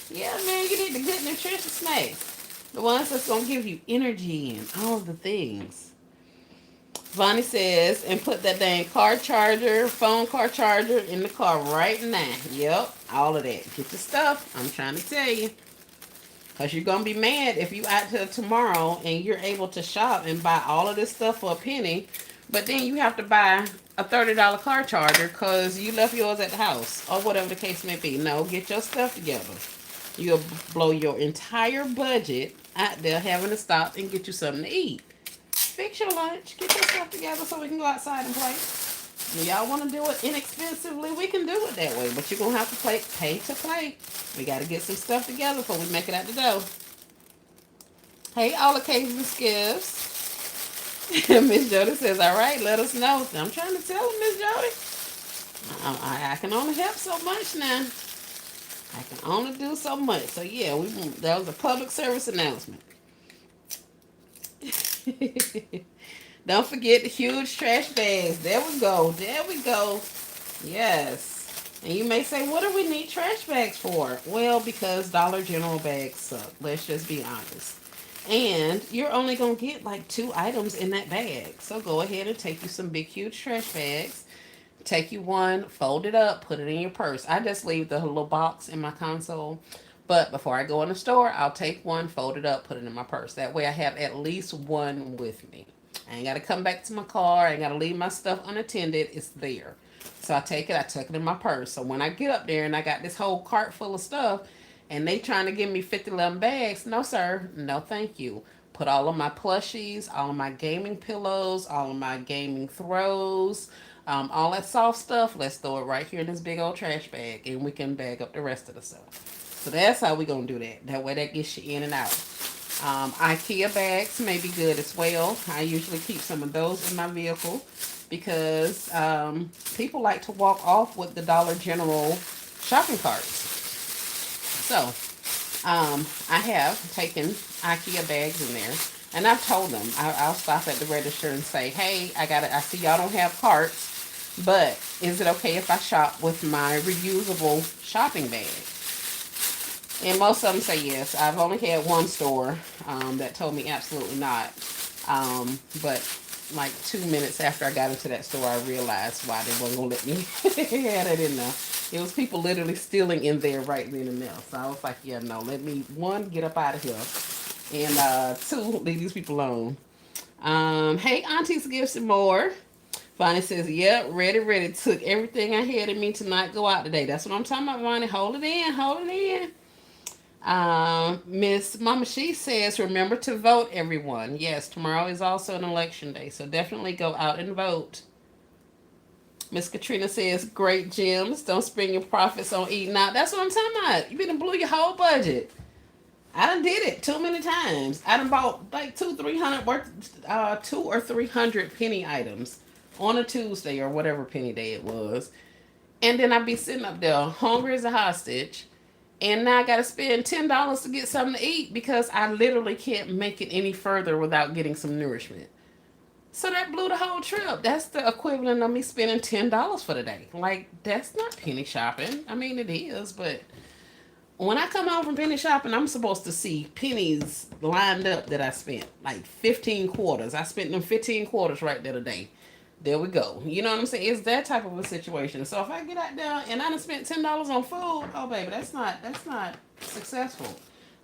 Yeah, man, you need the good nutritious snacks. The ones that's going to give you energy and all of the things. Vonnie says, and put that dang car charger, phone car charger in the car right now. Yep, all of that. Get your stuff. I'm trying to tell you. Because you're going to be mad if you out to tomorrow and you're able to shop and buy all of this stuff for a penny. But then you have to buy a $30 car charger because you left yours at the house. Or whatever the case may be. No, get your stuff together. You'll blow your entire budget out there having to stop and get you something to eat. Fix your lunch. Get your stuff together so we can go outside and play. If y'all want to do it inexpensively, we can do it that way. But you're going to have to pay to play. We got to get some stuff together before we make it out the door. Hey, all occasions gifts. Miss Jody says, all right, let us know. I'm trying to tell her, Miss Jody. I can only help so much now. I can only do so much. So, yeah, that was a public service announcement. Don't forget the huge trash bags. There we go. There we go. Yes. And you may say, what do we need trash bags for? Well, because Dollar General bags suck. Let's just be honest. And you're only going to get like 2 items in that bag. So go ahead and take you some big, huge trash bags. Take you one, fold it up, put it in your purse. I just leave the little box in my console. But before I go in the store, I'll take one, fold it up, put it in my purse. That way I have at least one with me. I ain't got to come back to my car. I ain't got to leave my stuff unattended. It's there. So I tuck it in my purse. So when I get up there and I got this whole cart full of stuff and they trying to give me 50 11 bags, no, sir. No, thank you. Put all of my plushies, all of my gaming pillows, all of my gaming throws, all that soft stuff. Let's throw it right here in this big old trash bag and we can bag up the rest of the stuff. So that's how we going to do that. That way that gets you in and out. IKEA bags may be good as well. I usually keep some of those in my vehicle. because people like to walk off with the Dollar General shopping carts. So I have taken IKEA bags in there, and I've told them I'll stop at the register and say, "Hey, I see y'all don't have carts, but is it okay if I shop with my reusable shopping bag?" And most of them say yes. I've only had one store that told me absolutely not. But like 2 minutes after I got into that store, I realized why they wasn't gonna let me have that in there. It was people literally stealing in there right then and there. So I was like, yeah, no, let me one get up out of here, and two, leave these people alone. Hey, aunties, give some more. Vonnie says, yep, ready, ready. Took everything I had in me to not go out today. That's what I'm talking about, Vonnie. Hold it in, hold it in. Miss Mama She says, remember to vote, everyone. Yes, tomorrow is also an election day, so definitely go out and vote. Miss Katrina says, great gems. Don't spend your profits on eating out. That's what I'm talking about. You been blew your whole budget. I done did it too many times. I done bought like 300 worth, 200 or 300 penny items on a Tuesday or whatever penny day it was. And then I'd be sitting up there hungry as a hostage. And now I got to spend $10 to get something to eat because I literally can't make it any further without getting some nourishment. So that blew the whole trip. That's the equivalent of me spending $10 for the day. Like, that's not penny shopping. I mean, it is, but when I come home from penny shopping, I'm supposed to see pennies lined up that I spent. Like 15 quarters. I spent them 15 quarters right there today. There we go. You know what I'm saying? It's that type of a situation. So if I get out there and I done spent $10 on food, oh baby, that's not successful.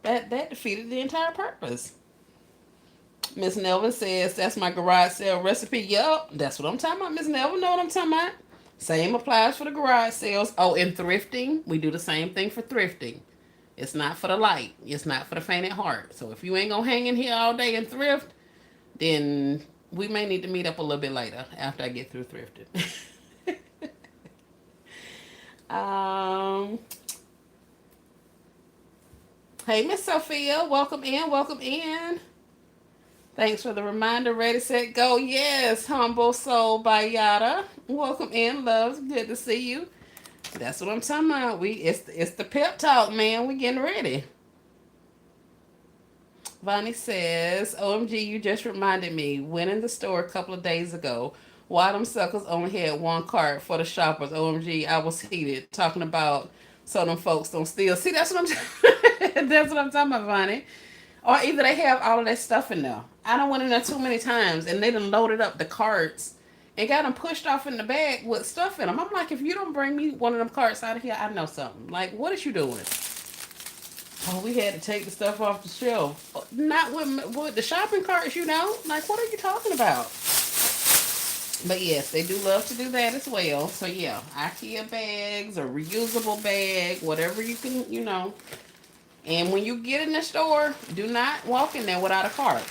That defeated the entire purpose. Miss Nelvin says that's my garage sale recipe. Yup, that's what I'm talking about. Miss Nelvin know what I'm talking about. Same applies for the garage sales. Oh, and thrifting, we do the same thing for thrifting. It's not for the light. It's not for the faint at heart. So if you ain't gonna hang in here all day and thrift, then we may need to meet up a little bit later after I get through thrifting. um, hey, Miss Sophia, welcome in, welcome in. Thanks for the reminder. Ready, set, go. Yes, humble soul by Yada. Welcome in, loves. Good to see you. That's what I'm talking about. It's the pep talk, man. We getting ready. Vonnie says, OMG, you just reminded me. Went in the store a couple of days ago. Why them suckers only had one cart for the shoppers? OMG, I was heated talking about so them folks don't steal. See, that's what I'm that's what I'm talking about, Vonnie. Or either they have all of that stuff in there. I done went in there too many times and they done loaded up the carts and got them pushed off in the bag with stuff in them. I'm like, if you don't bring me one of them carts out of here, I know something. Like, what is you doing? Oh, we had to take the stuff off the shelf. Not with the shopping carts, you know? Like, what are you talking about? But yes, they do love to do that as well. So yeah, IKEA bags or reusable bag, whatever you can, And when you get in the store, do not walk in there without a cart.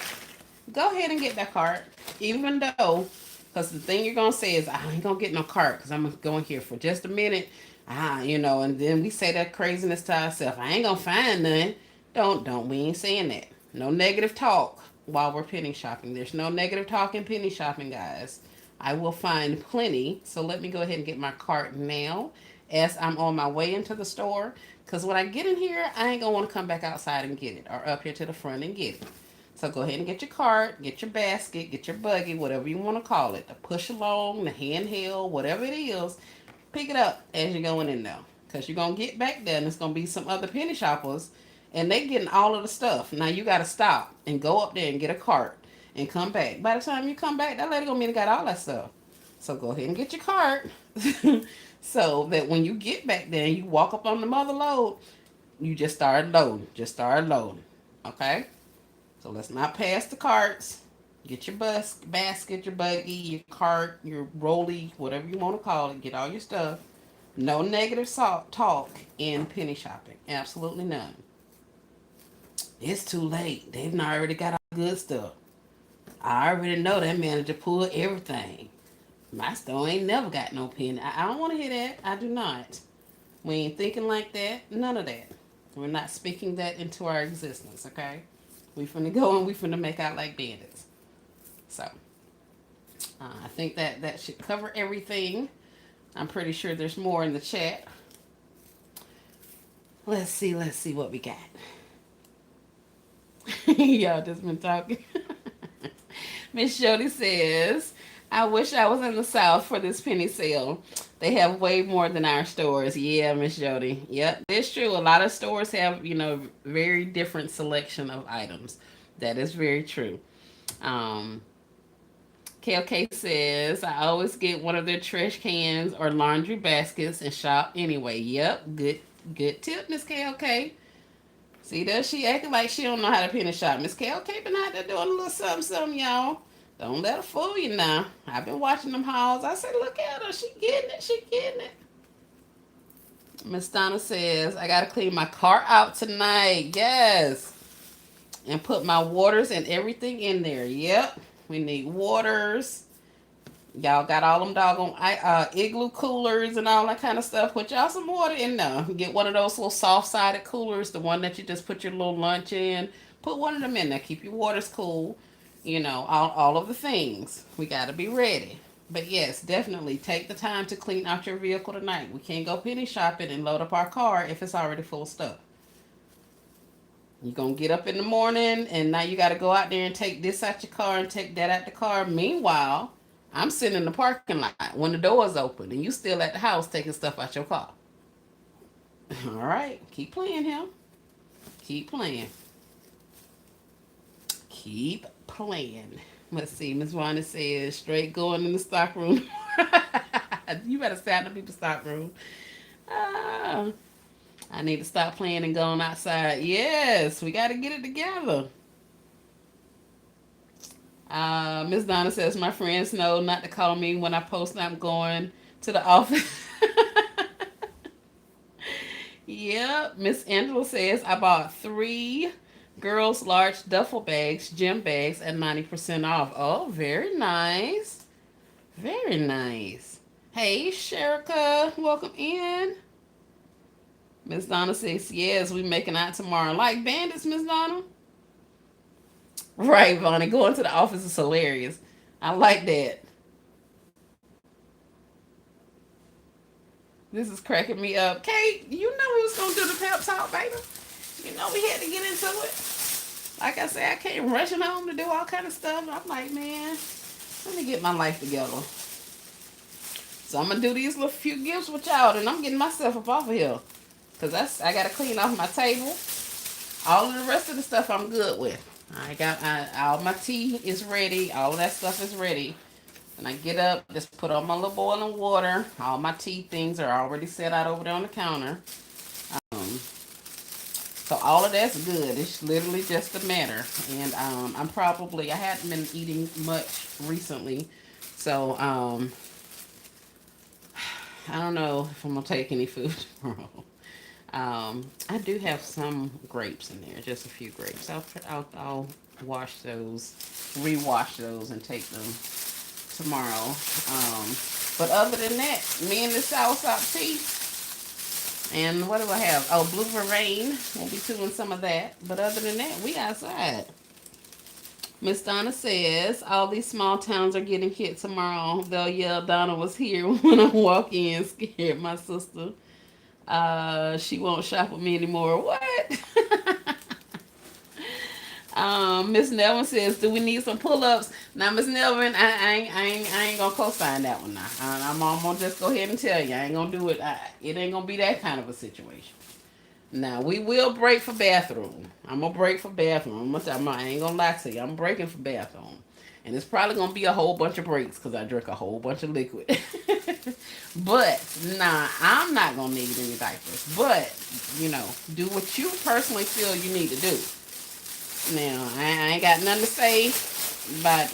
Go ahead and get that cart, even though, because the thing you're gonna say is, I ain't gonna get no cart because I'm gonna go in here for just a minute. And then we say that craziness to ourselves. I ain't gonna find none. Don't. We ain't saying that. No negative talk while we're penny shopping. There's no negative talk in penny shopping, guys. I will find plenty. So let me go ahead and get my cart now as I'm on my way into the store. Because when I get in here, I ain't gonna want to come back outside and get it or up here to the front and get it. So go ahead and get your cart, get your basket, get your buggy, whatever you want to call it. The push along, the handheld, whatever it is. Pick it up as you're going in there. Because you're going to get back there and there's going to be some other penny shoppers and they getting all of the stuff. Now you got to stop and go up there and get a cart and come back. By the time you come back, that lady going to mean got all that stuff. So go ahead and get your cart so that when you get back there and you walk up on the mother load, you just start loading. Just start loading. Okay? So let's not pass the carts. Get your basket, your buggy, your cart, your rolly, whatever you want to call it. Get all your stuff. No negative talk in penny shopping. Absolutely none. It's too late. They've already got all the good stuff. I already know that manager pulled everything. My store ain't never got no penny. I don't want to hear that. I do not. We ain't thinking like that. None of that. We're not speaking that into our existence, okay? We finna go and we finna make out like bandits. So, I think that should cover everything. I'm pretty sure there's more in the chat. Let's see what we got. Y'all just been talking. Miss Jody says, I wish I was in the South for this penny sale. They have way more than our stores. Yeah, Miss Jody. Yep, it's true. A lot of stores have, very different selection of items. That is very true. Um, KLK says, I always get one of their trash cans or laundry baskets and shop anyway. Yep, good tip, Miss KLK. See, there she acting like she don't know how to penny shop. Miss KLK been out there doing a little something, something, y'all. Don't let her fool you now. I've been watching them hauls. I say, look at her. She getting it. She getting it. Miss Donna says, I got to clean my car out tonight. Yes. And put my waters and everything in there. Yep. We need waters. Y'all got all them doggone igloo coolers and all that kind of stuff. Put y'all some water in there. Get one of those little soft-sided coolers, the one that you just put your little lunch in. Put one of them in there. Keep your waters cool. All of the things. We got to be ready. But yes, definitely take the time to clean out your vehicle tonight. We can't go penny shopping and load up our car if it's already full of stuff. You're going to get up in the morning and now you got to go out there and take this out your car and take that out the car. Meanwhile, I'm sitting in the parking lot when the door's open and you still at the house taking stuff out your car. All right. Keep playing him. Keep playing. Keep playing. Let's see. Miss Wanda says, straight going in the stock room. You better stay in the people's stock room. Ah. I need to stop playing and going outside. Yes, we got to get it together. Miss Donna says, my friends know not to call me when I post I'm going to the office. Yep. Miss Angela says, I bought 3 girls' large duffel bags, gym bags at 90% off. Oh, very nice. Very nice. Hey, Sherika, welcome in. Miss Donna says, yes, we making out tomorrow. Like bandits, Miss Donna? Right, Vonnie. Going to the office is hilarious. I like that. This is cracking me up. Kate, you know we was going to do the pep talk, baby. You know we had to get into it. Like I said, I came rushing home to do all kind of stuff. I'm like, man, let me get my life together. So I'm going to do these little few gifts with y'all, and I'm getting myself up off of here. Because I got to clean off my table. All of the rest of the stuff I'm good with. I got all my tea is ready. All of that stuff is ready. And I get up, just put on my little boiling water. All my tea things are already set out over there on the counter. So all of that's good. It's literally just a matter. And I hadn't been eating much recently. So I don't know if I'm going to take any food tomorrow. I do have some grapes in there, just a few grapes. I'll wash those, rewash those, and take them tomorrow. But other than that, me and the soursop tea. And what do I have? Oh, blue rain. We'll be doing some of that. But other than that, we outside. Miss Donna says, all these small towns are getting hit tomorrow. They'll yell Donna was here when I walk in, scared my sister. She won't shop with me anymore. What? Miss Nelvin says, do we need some pull-ups? Now, Miss Nelvin, I ain't gonna co-sign that one now. I'm gonna just go ahead and tell you, I ain't gonna do it. It ain't gonna be that kind of a situation. Now, we will break for bathroom. I'm gonna break for bathroom. I ain't gonna lie to you. I'm breaking for bathroom. And it's probably gonna be a whole bunch of breaks because I drink a whole bunch of liquid. But nah, I'm not gonna need any diapers. But do what you personally feel you need to do. Now, I ain't got nothing to say about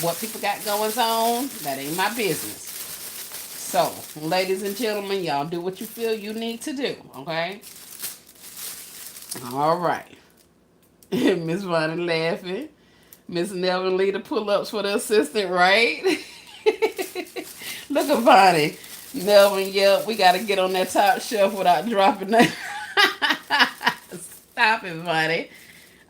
what people got going on. That ain't my business. So, ladies and gentlemen, y'all do what you feel you need to do. Okay. All right. Miss Vonnie laughing. Miss Neville lead the pull-ups for the assistant, right? Look at Vonnie. Melvin, yep, we got to get on that top shelf without dropping that. Stop it, Vonnie.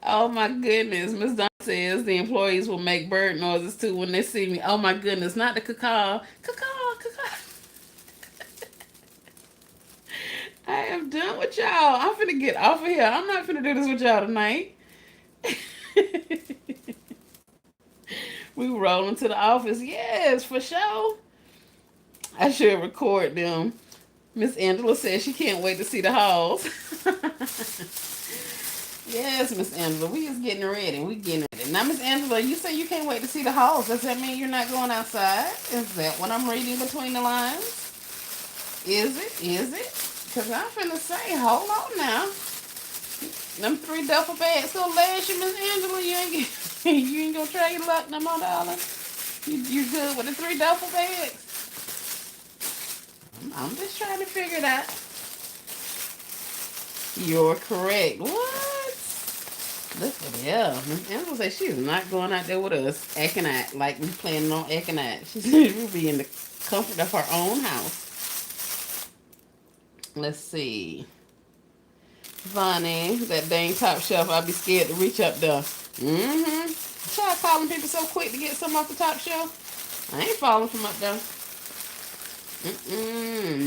Oh, my goodness. Miss Donna says the employees will make bird noises too when they see me. Oh my goodness, not the cacaw. Cacaw, cacaw. I am done with y'all. I'm finna get off of here. I'm not finna do this with y'all tonight. We rolling to the office. Yes, for sure. I should record them. Miss Angela says she can't wait to see the halls. Yes, Miss Angela, we is getting ready. We getting ready. Now, Miss Angela, you say you can't wait to see the halls. Does that mean you're not going outside? Is that what I'm reading between the lines? Is it? Is it? Because I'm finna say, hold on now. Them 3 duffel bags gonna last you, Miss Angela. You ain't you ain't gonna try your luck no more, darling. You good with the 3 duffel bags? I'm just trying to figure it out. You're correct. What? Look at her. Miss Angela say she's not going out there with us, acting out like we planning on acting out. She said we'll be in the comfort of her own house. Let's see. Vonnie, that dang top shelf, I'd be scared to reach up there. Mm-hmm. Try calling people so quick to get some off the top shelf. I ain't falling from up there.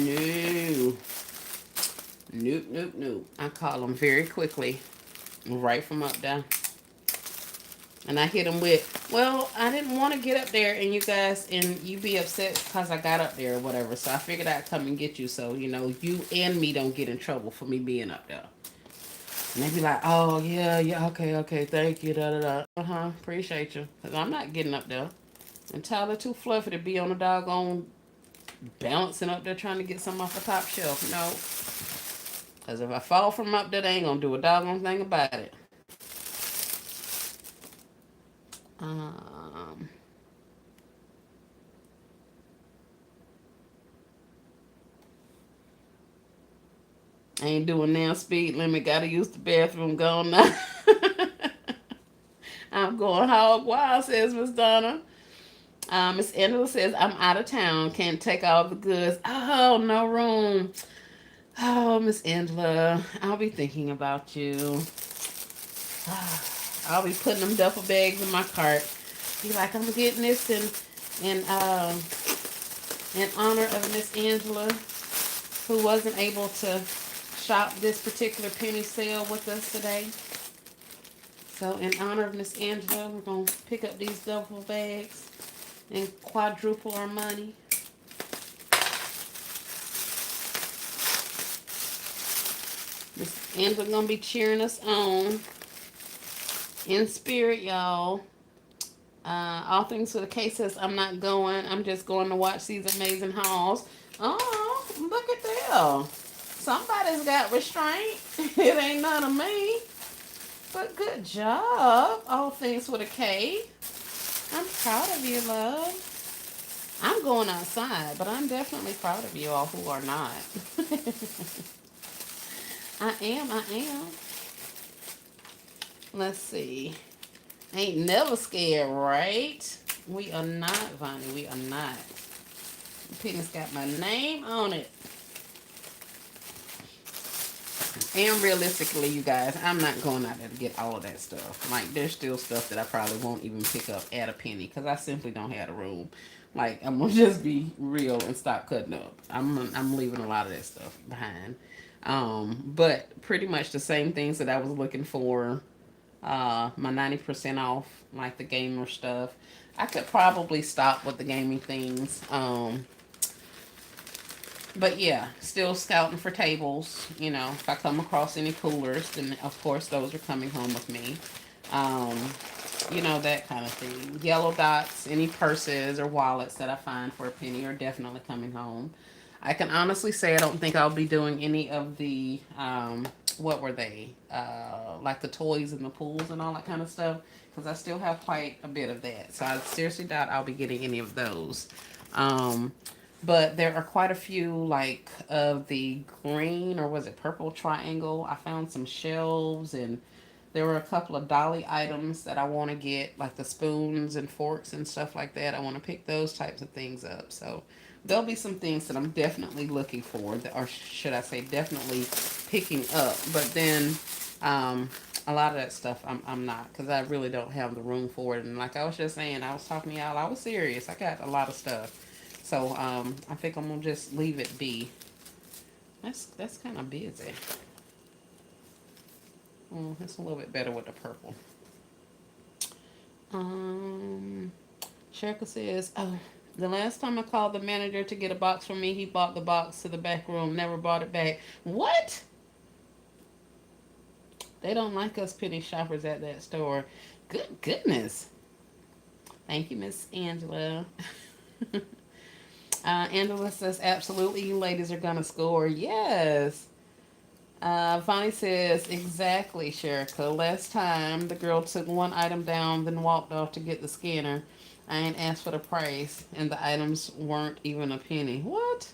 No. Nope, nope, nope. I call them very quickly, right from up there. And I hit them with, well, I didn't want to get up there and you guys, and you be upset because I got up there or whatever. So I figured I'd come and get you so, you and me don't get in trouble for me being up there. And they be like, oh, yeah, okay, thank you, da-da-da. Appreciate you. Because I'm not getting up there. And Tyler too fluffy to be on the doggone balancing up there trying to get something off the top shelf. No. Because if I fall from up there, they ain't going to do a doggone thing about it. Um, I ain't doing now speed limit. Gotta use the bathroom. Gone now. I'm going hog wild, says Miss Donna. Miss Angela says, I'm out of town. Can't take all the goods. Oh, no room. Oh, Miss Angela, I'll be thinking about you. I'll be putting them duffel bags in my cart. Be like, I'm getting this in honor of Miss Angela, who wasn't able to shop this particular penny sale with us today. So in honor of Miss Angela, we're going to pick up these duffel bags and quadruple our money. Miss Angela going to be cheering us on in spirit, y'all. All Things for the Case says, I'm not going. I'm just going to watch these amazing hauls. Oh, look at that. Somebody's got restraint. It ain't none of me. But good job. All Things with a K. I'm proud of you, love. I'm going outside, but I'm definitely proud of you all who are not. I am. Let's see. Ain't never scared, right? We are not, Vonnie. We are not. The penny's got my name on it. And realistically, you guys, I'm not going out there to get all of that stuff. Like, there's still stuff that I probably won't even pick up at a penny because I simply don't have the room. Like, I'm gonna just be real and stop cutting up. I'm leaving a lot of that stuff behind. But pretty much the same things that I was looking for. My 90% off, like the gamer stuff. I could probably stop with the gaming things. But yeah, still scouting for tables. If I come across any coolers, then of course those are coming home with me. That kind of thing. Yellow dots, any purses or wallets that I find for a penny are definitely coming home. I can honestly say I don't think I'll be doing any of the, what were they? Like the toys and the pools and all that kind of stuff. Because I still have quite a bit of that. So I seriously doubt I'll be getting any of those. But there are quite a few, like, of the green, or was it purple triangle? I found some shelves, and there were a couple of dolly items that I want to get, like the spoons and forks and stuff like that. I want to pick those types of things up. So there'll be some things that I'm definitely looking for, or should I say definitely picking up. But then A lot of that stuff I'm not, because I really don't have the room for it. And like I was just saying, I was talking to y'all, I was serious. I got a lot of stuff. So I think I'm gonna just leave it be. That's kind of busy. It's a little bit better with the purple. Um, Sherika says, oh, the last time I called the manager to get a box from me, he bought the box to the back room, never brought it back. What? They don't like us penny shoppers at that store. Good goodness. Thank you, Miss Angela. Angela says, absolutely, you ladies are going to score. Yes. Vonnie says, exactly, Sherika. Last time, the girl took one item down, then walked off to get the scanner. I ain't asked for the price, and the items weren't even a penny. What?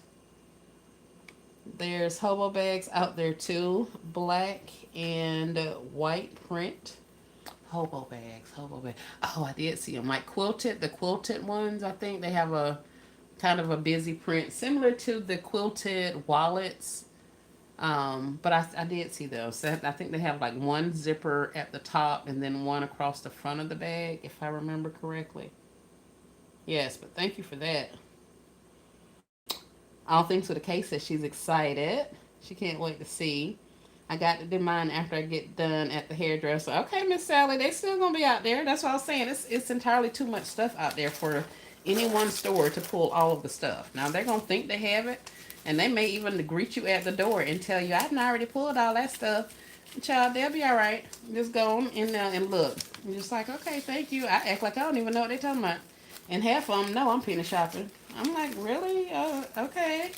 There's hobo bags out there too, black and white print. Hobo bags. Oh, I did see them. Like quilted, the quilted ones, I think they have a kind of a busy print, similar to the quilted wallets. But I did see those. So I think they have like one zipper at the top and then one across the front of the bag, if I remember correctly. Yes, but thank you for that. All things with a case says she's excited. She can't wait to see. I got to do mine after I get done at the hairdresser. Okay, Miss Sally, they still gonna be out there. That's what I was saying. It's entirely too much stuff out there for any one store to pull all of the stuff. Now they're gonna think they have it, and they may even greet you at the door and tell you, "I done already pulled all that stuff." Child, they'll be all right. Just go on in there and look. I'm just like, okay, thank you. I act like I don't even know what they're talking about, and half of them know I'm penny shopping. I'm like, really? Okay.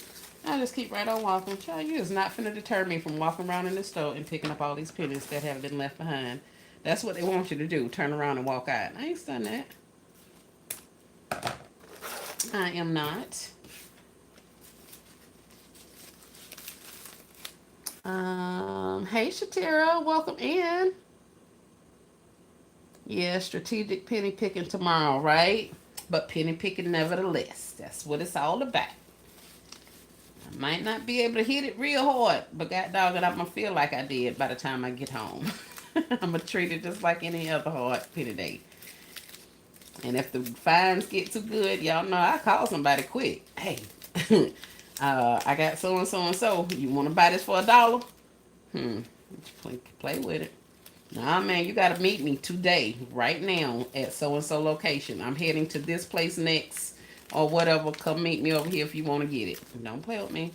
I just keep right on walking. Child, you is not finna deter me from walking around in the store and picking up all these pennies that have been left behind. That's what they want you to do. Turn around and walk out. I ain't done that. I am not. Hey Shatira, welcome in. Yeah, strategic penny picking tomorrow, right? But penny picking nevertheless. That's what it's all about. I might not be able to hit it real hard, but god dog it, I'm gonna feel like I did by the time I get home. I'm gonna treat it just like any other hard penny day. And if the fines get too good, y'all know I call somebody quick. Hey, I got so and so and so. You want to buy this for $1? Play with it. Nah, man, you got to meet me today, right now, at so and so location. I'm heading to this place next, or whatever. Come meet me over here if you want to get it. Don't play with me.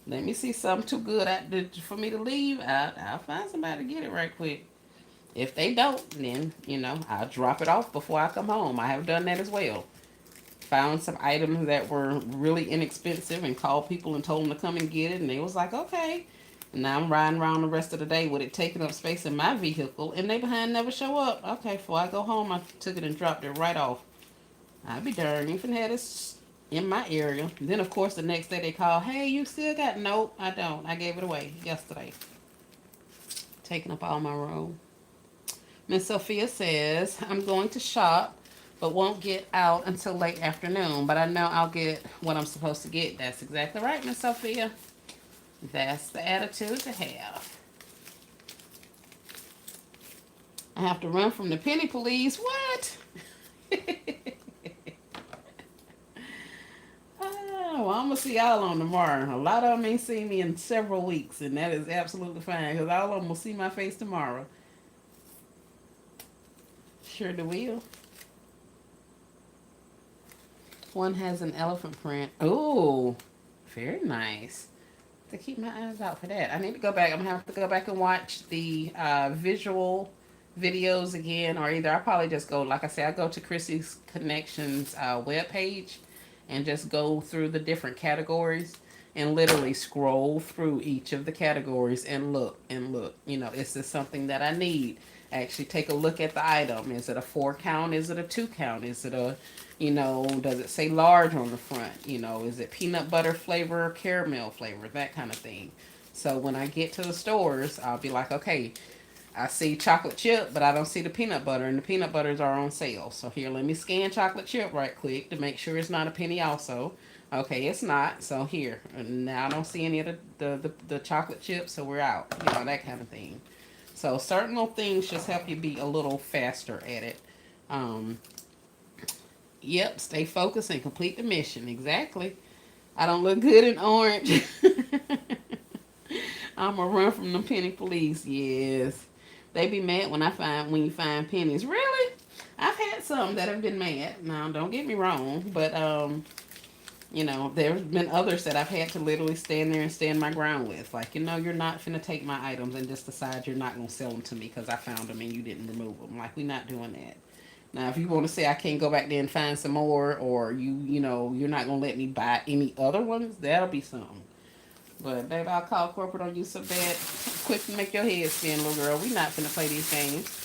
Let me see something too good for me to leave. I'll find somebody to get it right quick. If they don't, then, I'll drop it off before I come home. I have done that as well. Found some items that were really inexpensive and called people and told them to come and get it. And they was like, okay. And now I'm riding around the rest of the day with it taking up space in my vehicle. And they behind never show up. Okay, before I go home, I took it and dropped it right off. I'll be darned. You can have this in my area. Then, of course, the next day they call, hey, you still got... Nope, I don't. I gave it away yesterday. Taking up all my room. Miss Sophia says, I'm going to shop, but won't get out until late afternoon. But I know I'll get what I'm supposed to get. That's exactly right, Miss Sophia. That's the attitude to have. I have to run from the penny police. What? Oh, well, I'm going to see y'all on tomorrow. A lot of them ain't seen me in several weeks, and that is absolutely fine, because all of them will see my face tomorrow. Sure do will. One has an elephant print. Oh, very nice. To keep my eyes out for that. I need to go back. I'm gonna have to go back and watch the visual videos again, or either I'll probably just go, like I said, I go to Chrissy's Connections webpage and just go through the different categories and literally scroll through each of the categories and look and look. Is this something that I need? Actually take a look at the item. Is it a 4 count? Is it a 2 count? Is it a, does it say large on the front? Is it peanut butter flavor, caramel flavor, that kind of thing. So when I get to the stores, I'll be like, okay, I see chocolate chip, but I don't see the peanut butter, and the peanut butters are on sale. So here, let me scan chocolate chip right quick to make sure it's not a penny also. Okay, it's not. So here, now I don't see any of the chocolate chips, so we're out. That kind of thing. So certain little things just help you be a little faster at it. Um, yep, stay focused and complete the mission. Exactly. I don't look good in orange. I'm gonna run from the penny police. Yes, they be mad when you find pennies. Really? I've had some that have been mad. Now, don't get me wrong, but there's been others that I've had to literally stand there and stand my ground with. Like, you're not finna take my items and just decide you're not gonna sell them to me because I found them and you didn't remove them. Like, we're not doing that. Now, if you want to say I can't go back there and find some more, or you're not gonna let me buy any other ones, that'll be something. But baby, I'll call corporate on you so bad, quick to make your head spin, little girl. We not finna play these games.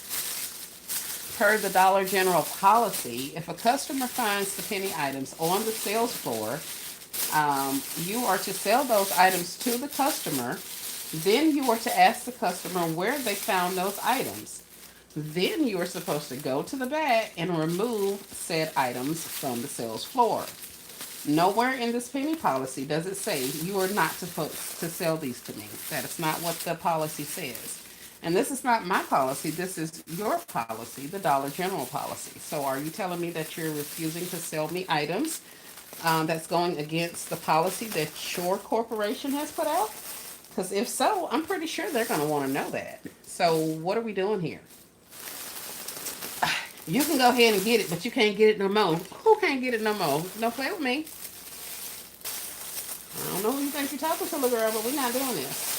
Per the Dollar General policy, if a customer finds the penny items on the sales floor, you are to sell those items to the customer. Then you are to ask the customer where they found those items. Then you are supposed to go to the back and remove said items from the sales floor. Nowhere in this penny policy does it say you are not supposed to sell these to me. That is not what the policy says. And this is not my policy. This is your policy, the Dollar General policy. So are you telling me that you're refusing to sell me items that's going against the policy that your corporation has put out? Because if so, I'm pretty sure they're going to want to know that. So what are we doing here? You can go ahead and get it, but you can't get it no more. Who can't get it no more? Don't play with me. I don't know who you think you're talking to, little girl, but we're not doing this.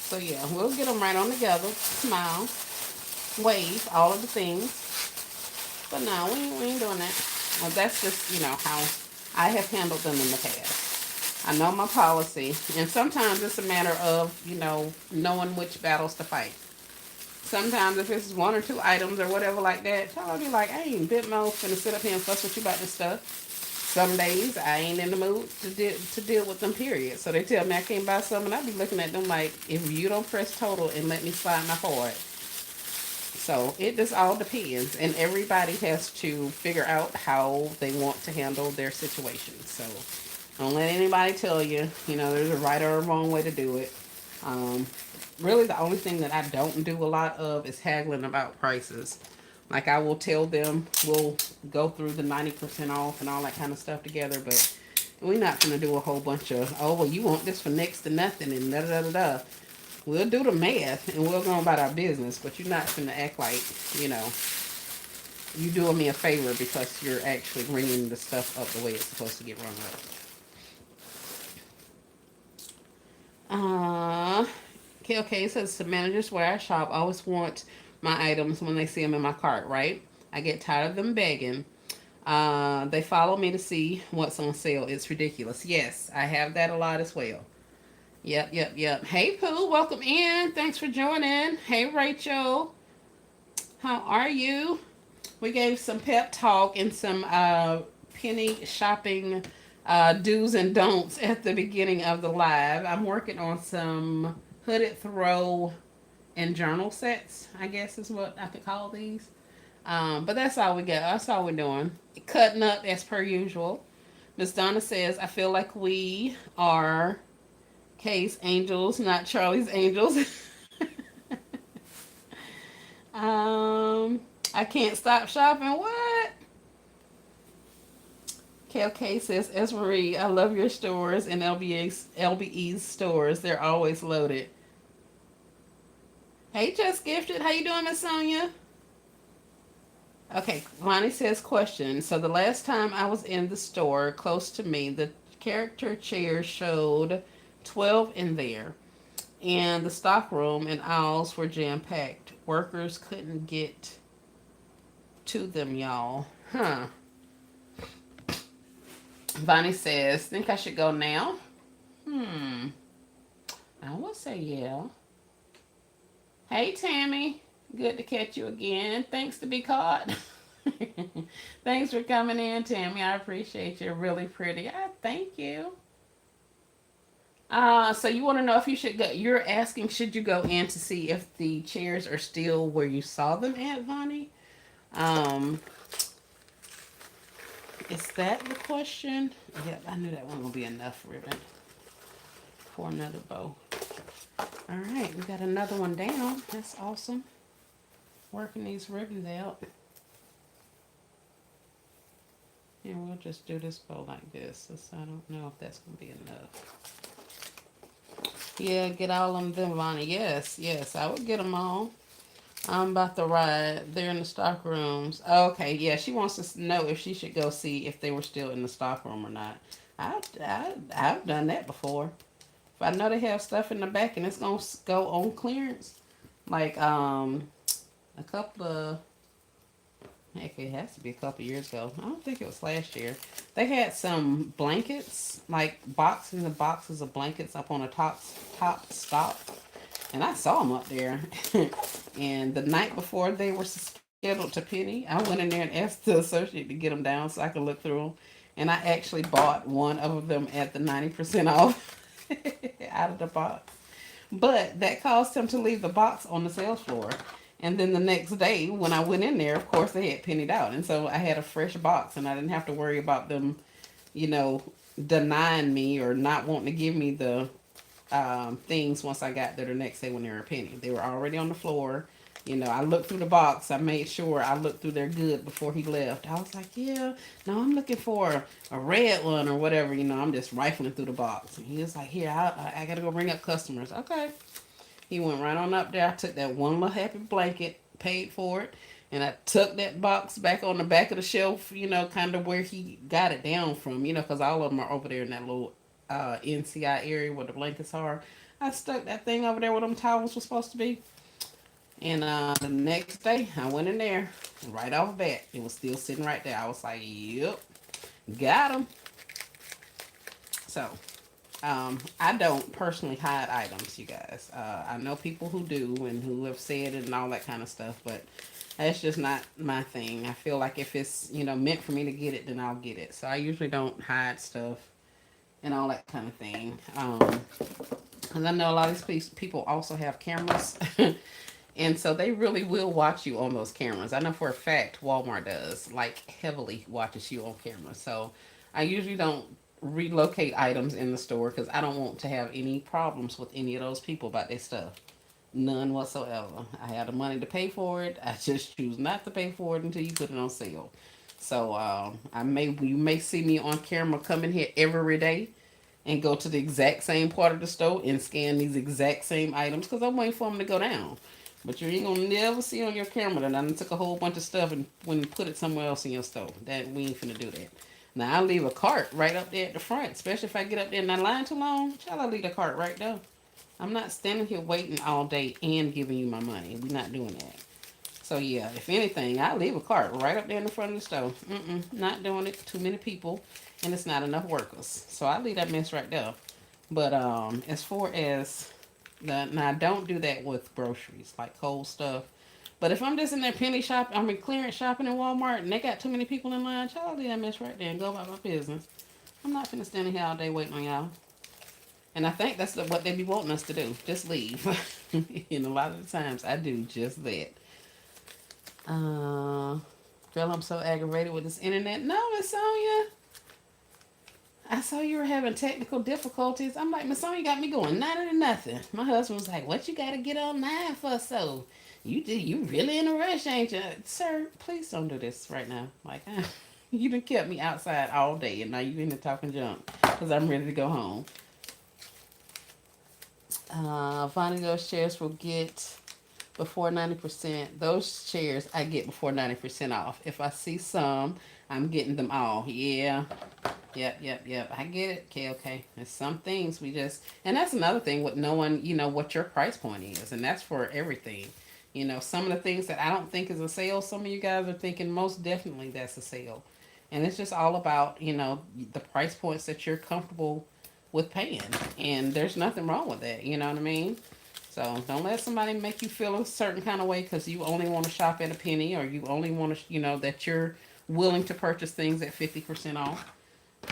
So yeah, we'll get them right on together. Smile, wave, all of the things. But no, we ain't doing that. Well, that's just, how I have handled them in the past. I know my policy, and sometimes it's a matter of, knowing which battles to fight. Sometimes if it's one or two items or whatever like that, y'all be like, I ain't bit mouth finna sit up here and fuss with you about this stuff. Some days I ain't in the mood to deal with them, period. So they tell me I can't buy something, and I be looking at them like, if you don't press total and let me slide my card. So it just all depends, and everybody has to figure out how they want to handle their situation. So don't let anybody tell you, there's a right or a wrong way to do it. Really, the only thing that I don't do a lot of is haggling about prices. Like, I will tell them we'll go through the 90% off and all that kind of stuff together, but we're not going to do a whole bunch of, oh, well, you want this for next to nothing and da-da-da-da. We'll do the math and we'll go about our business, but you're not going to act like, you doing me a favor because you're actually bringing the stuff up the way it's supposed to get run up. Okay, says the managers where I shop always want my items when they see them in my cart, right? I get tired of them begging. They follow me to see what's on sale. It's ridiculous. Yes, I have that a lot as well. Yep. Hey, Pooh, welcome in. Thanks for joining. Hey, Rachel. How are you? We gave some pep talk and some penny shopping do's and don'ts at the beginning of the live. I'm working on some hooded throw and journal sets, I guess is what I could call these. But that's all we got. That's all we're doing. Cutting up as per usual. Miss Donna says, I feel like we are Kay's angels, not Charlie's angels. um, I can't stop shopping. What? KLK says, Esmarie, I love your stores and LBE's stores. They're always loaded. Hey, Just Gifted. How you doing, Miss Sonia? Okay, Lonnie says, question. So the last time I was in the store close to me, the character chair showed 12 in there. And the stock room and aisles were jam-packed. Workers couldn't get to them, y'all. Huh. Bonnie says, think I should go now? I will say yeah. Hey, Tammy. Good to catch you again. Thanks to be caught. Thanks for coming in, Tammy. I appreciate you. Really pretty. Thank you. So you want to know if you should go. You're asking, should you go in to see if the chairs are still where you saw them at, Vonnie? Is that the question? Yep, I knew that one would be enough ribbon for another bow. All right, we got another one down. That's awesome. Working these ribbons out. And we'll just do this bow like this. I don't know if that's going to be enough. Yeah, get all of them, Vonnie. Yes, yes, I would get them all. I'm about to ride. They're in the stock rooms. Okay, yeah, she wants to know if she should go see if they were still in the stock room or not. I've done that before. If I know they have stuff in the back and it's going to go on clearance, like a couple of, heck, it has to be a couple years ago. I don't think it was last year. They had some blankets, like boxes and boxes of blankets up on a top stop, and I saw them up there. And the night before they were scheduled to Penny, I went in there and asked the associate to get them down so I could look through them. And I actually bought one of them at the 90% off out of the box. But that caused him to leave the box on the sales floor. And then the next day, when I went in there, of course, they had pennied out. And so I had a fresh box and I didn't have to worry about them, you know, denying me or not wanting to give me the things once I got there the next day when they were a penny. They were already on the floor. You know, I looked through the box. I made sure I looked through their good before he left. I was like, yeah, no, I'm looking for a red one or whatever. You know, I'm just rifling through the box. And he was like, here, I got to go bring up customers. Okay. He went right on up there. I took that one little happy blanket, paid for it, and I took that box back on the back of the shelf, you know, kind of where he got it down from, you know, because all of them are over there in that little NCI area where the blankets are. I stuck that thing over there where them towels were supposed to be. And the next day, I went in there, right off the bat, it was still sitting right there. I was like, yep, got him. So, I don't personally hide items, you guys. I know people who do and who have said it and all that kind of stuff, but that's just not my thing. I feel like if it's, you know, meant for me to get it, then I'll get it. So I usually don't hide stuff and all that kind of thing. And I know a lot of these people also have cameras. And so they really will watch you on those cameras. I know for a fact Walmart does, like heavily watches you on camera. So I usually don't relocate items in the store because I don't want to have any problems with any of those people about their stuff. None whatsoever. I have the money to pay for it. I just choose not to pay for it until you put it on sale. So you may see me on camera coming here every day and go to the exact same part of the store and scan these exact same items because I'm waiting for them to go down. But you ain't gonna never see on your camera that I took a whole bunch of stuff and when put it somewhere else in your store. That we ain't finna do that. Now I leave a cart right up there at the front, especially if I get up there and that line too long. Shall I leave the cart right there? I'm not standing here waiting all day and giving you my money. We're not doing that. So yeah, if anything, I leave a cart right up there in the front of the store. Not doing it. Too many people, and it's not enough workers. So I leave that mess right there. But as far as now I don't do that with groceries like cold stuff. But if I'm just in there penny shop, I'm in clearance shopping in Walmart, and they got too many people in line, y'all leave that mess right there and go about my business. I'm not finna stand here all day waiting on y'all. And I think that's what they be wanting us to do. Just leave. And a lot of the times I do just that. Uh, Girl, I'm so aggravated with this internet. No, Miss Sonia. I saw you were having technical difficulties. I'm like, Miss Sonia got me going 90 to nothing. My husband was like, what you got to get online for so? You really in a rush, ain't you? Sir, please don't do this right now. Like, you done kept me outside all day and now you in there talking junk because I'm ready to go home. Finding those shares will get before 90%. Those shares I get before 90% off. If I see some, I'm getting them all. Yeah. Yep. I get it. Okay. There's some things we just, and that's another thing with knowing, you know, what your price point is. And that's for everything. You know, some of the things that I don't think is a sale, some of you guys are thinking most definitely that's a sale. And it's just all about, you know, the price points that you're comfortable with paying. And there's nothing wrong with that. You know what I mean? So don't let somebody make you feel a certain kind of way because you only want to shop at a penny or you only want to, you know, that you're willing to purchase things at 50% off.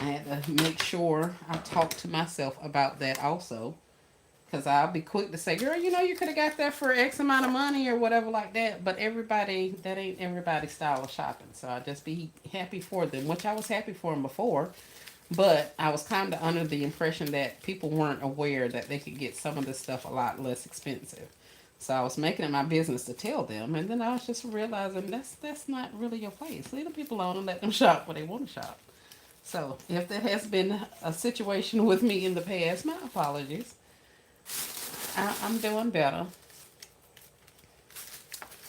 I had to make sure I talk to myself about that also. Because I'll be quick to say, girl, you know, you could have got that for X amount of money or whatever like that. But that ain't everybody's style of shopping. So I just be happy for them, which I was happy for them before. But I was kind of under the impression that people weren't aware that they could get some of this stuff a lot less expensive. So I was making it my business to tell them, and then I was just realizing that's not really your place. Leave the people alone and let them shop where they want to shop. So if that has been a situation with me in the past, my apologies. I'm doing better.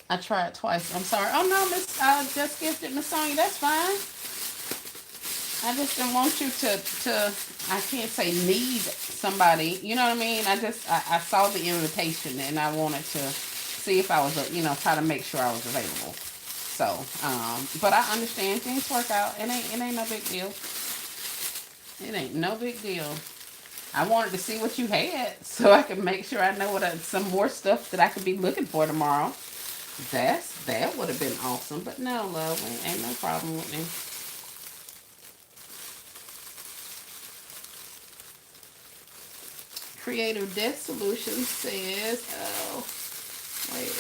I tried twice. I'm sorry. Oh no, Miss, I just gifted Miss Sonya. That's fine. I just didn't want you to. I can't say need somebody. You know what I mean? I saw the invitation and I wanted to see if I was, try to make sure I was available. So, but I understand things work out. It ain't no big deal. It ain't no big deal. I wanted to see what you had so I could make sure I know some more stuff that I could be looking for tomorrow. That would have been awesome. But no, love, ain't no problem with me. Creative Death Solutions says, oh, wait.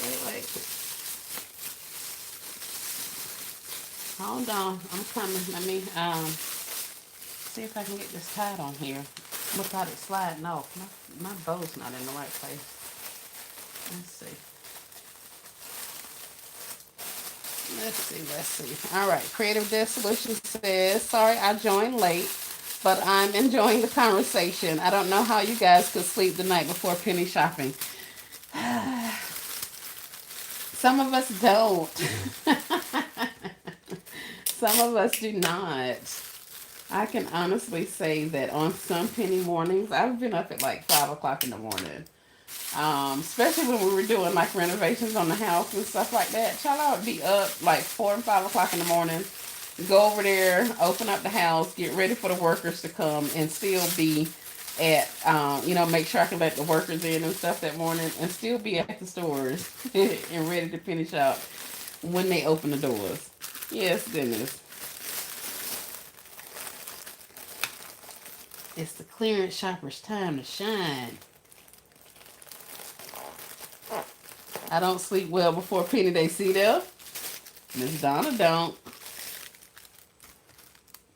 Hold on. I'm coming. Let me see if I can get this tied on here without it sliding off. My bow's not in the right place. Let's see. Let's see. All right. Creative Death Solutions says, sorry I joined late, but I'm enjoying the conversation. I don't know how you guys could sleep the night before penny shopping. Some of us don't. Some of us do not. I can honestly say that on some penny mornings, I've been up at like 5 o'clock in the morning. Especially when we were doing like renovations on the house and stuff like that. Child, I would be up like 4 and 5 o'clock in the morning, go over there, open up the house, get ready for the workers to come, and still be at, make sure I can let the workers in and stuff that morning, and still be at the stores and ready to finish up when they open the doors. Yes, goodness. It's the clearance shopper's time to shine. I don't sleep well before Penny Day. See there? Miss Donna don't.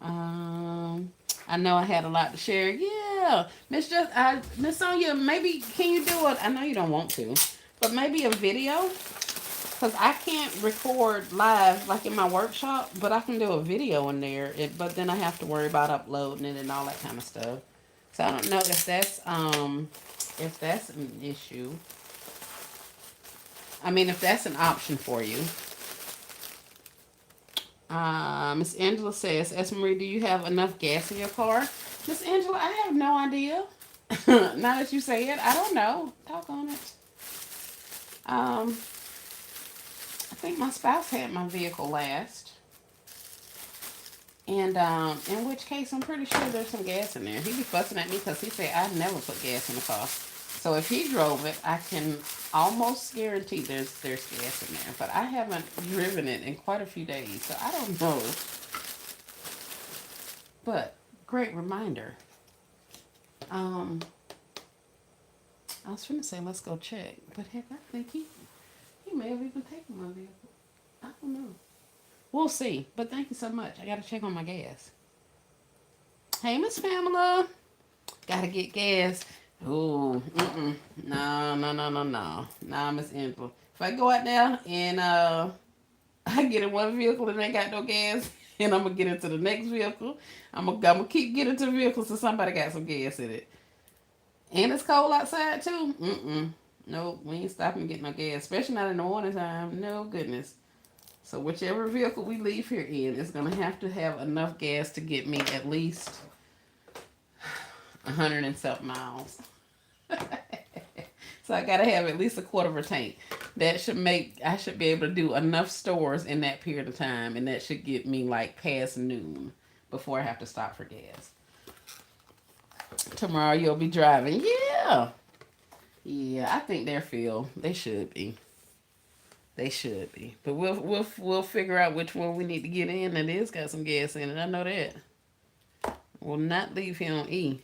Um, I know I had a lot to share. Yeah, Miss Sonia, maybe can you do it? I know you don't want to, but maybe a video. Cause I can't record live like in my workshop, but I can do a video in there. But then I have to worry about uploading it and all that kind of stuff. So I don't know if that's an issue. I mean, if that's an option for you. Miss Angela says, S. Marie, do you have enough gas in your car? Miss Angela, I have no idea. Now that you say it, I don't know. Talk on it. I think my spouse had my vehicle last. And in which case, I'm pretty sure there's some gas in there. He be fussing at me because he said I never put gas in the car. So if he drove it, I can almost guarantee there's gas in there. But I haven't driven it in quite a few days, so I don't know. But great reminder. Um, I was trying to say let's go check, but heck, I think he may have even taken my vehicle. I don't know. We'll see. But thank you so much. I gotta check on my gas. Hey, Miss Pamela. Gotta get gas. Ooh, no. Nah, Miss Angela. If I go out there and I get in one vehicle and ain't got no gas, and I'm gonna get into the next vehicle, I'm gonna keep getting to the vehicle so somebody got some gas in it. And it's cold outside too. Nope, we ain't stopping to get no gas, especially not in the morning time. No goodness. So whichever vehicle we leave here in is gonna have to have enough gas to get me at least 100 and something miles. So I gotta have at least a quarter of a tank. I should be able to do enough stores in that period of time, and that should get me like past noon before I have to stop for gas. Tomorrow you'll be driving. Yeah. Yeah, I think they're filled. They should be. They should be. But we'll figure out which one we need to get in that is got some gas in it. I know that. We'll not leave here on E.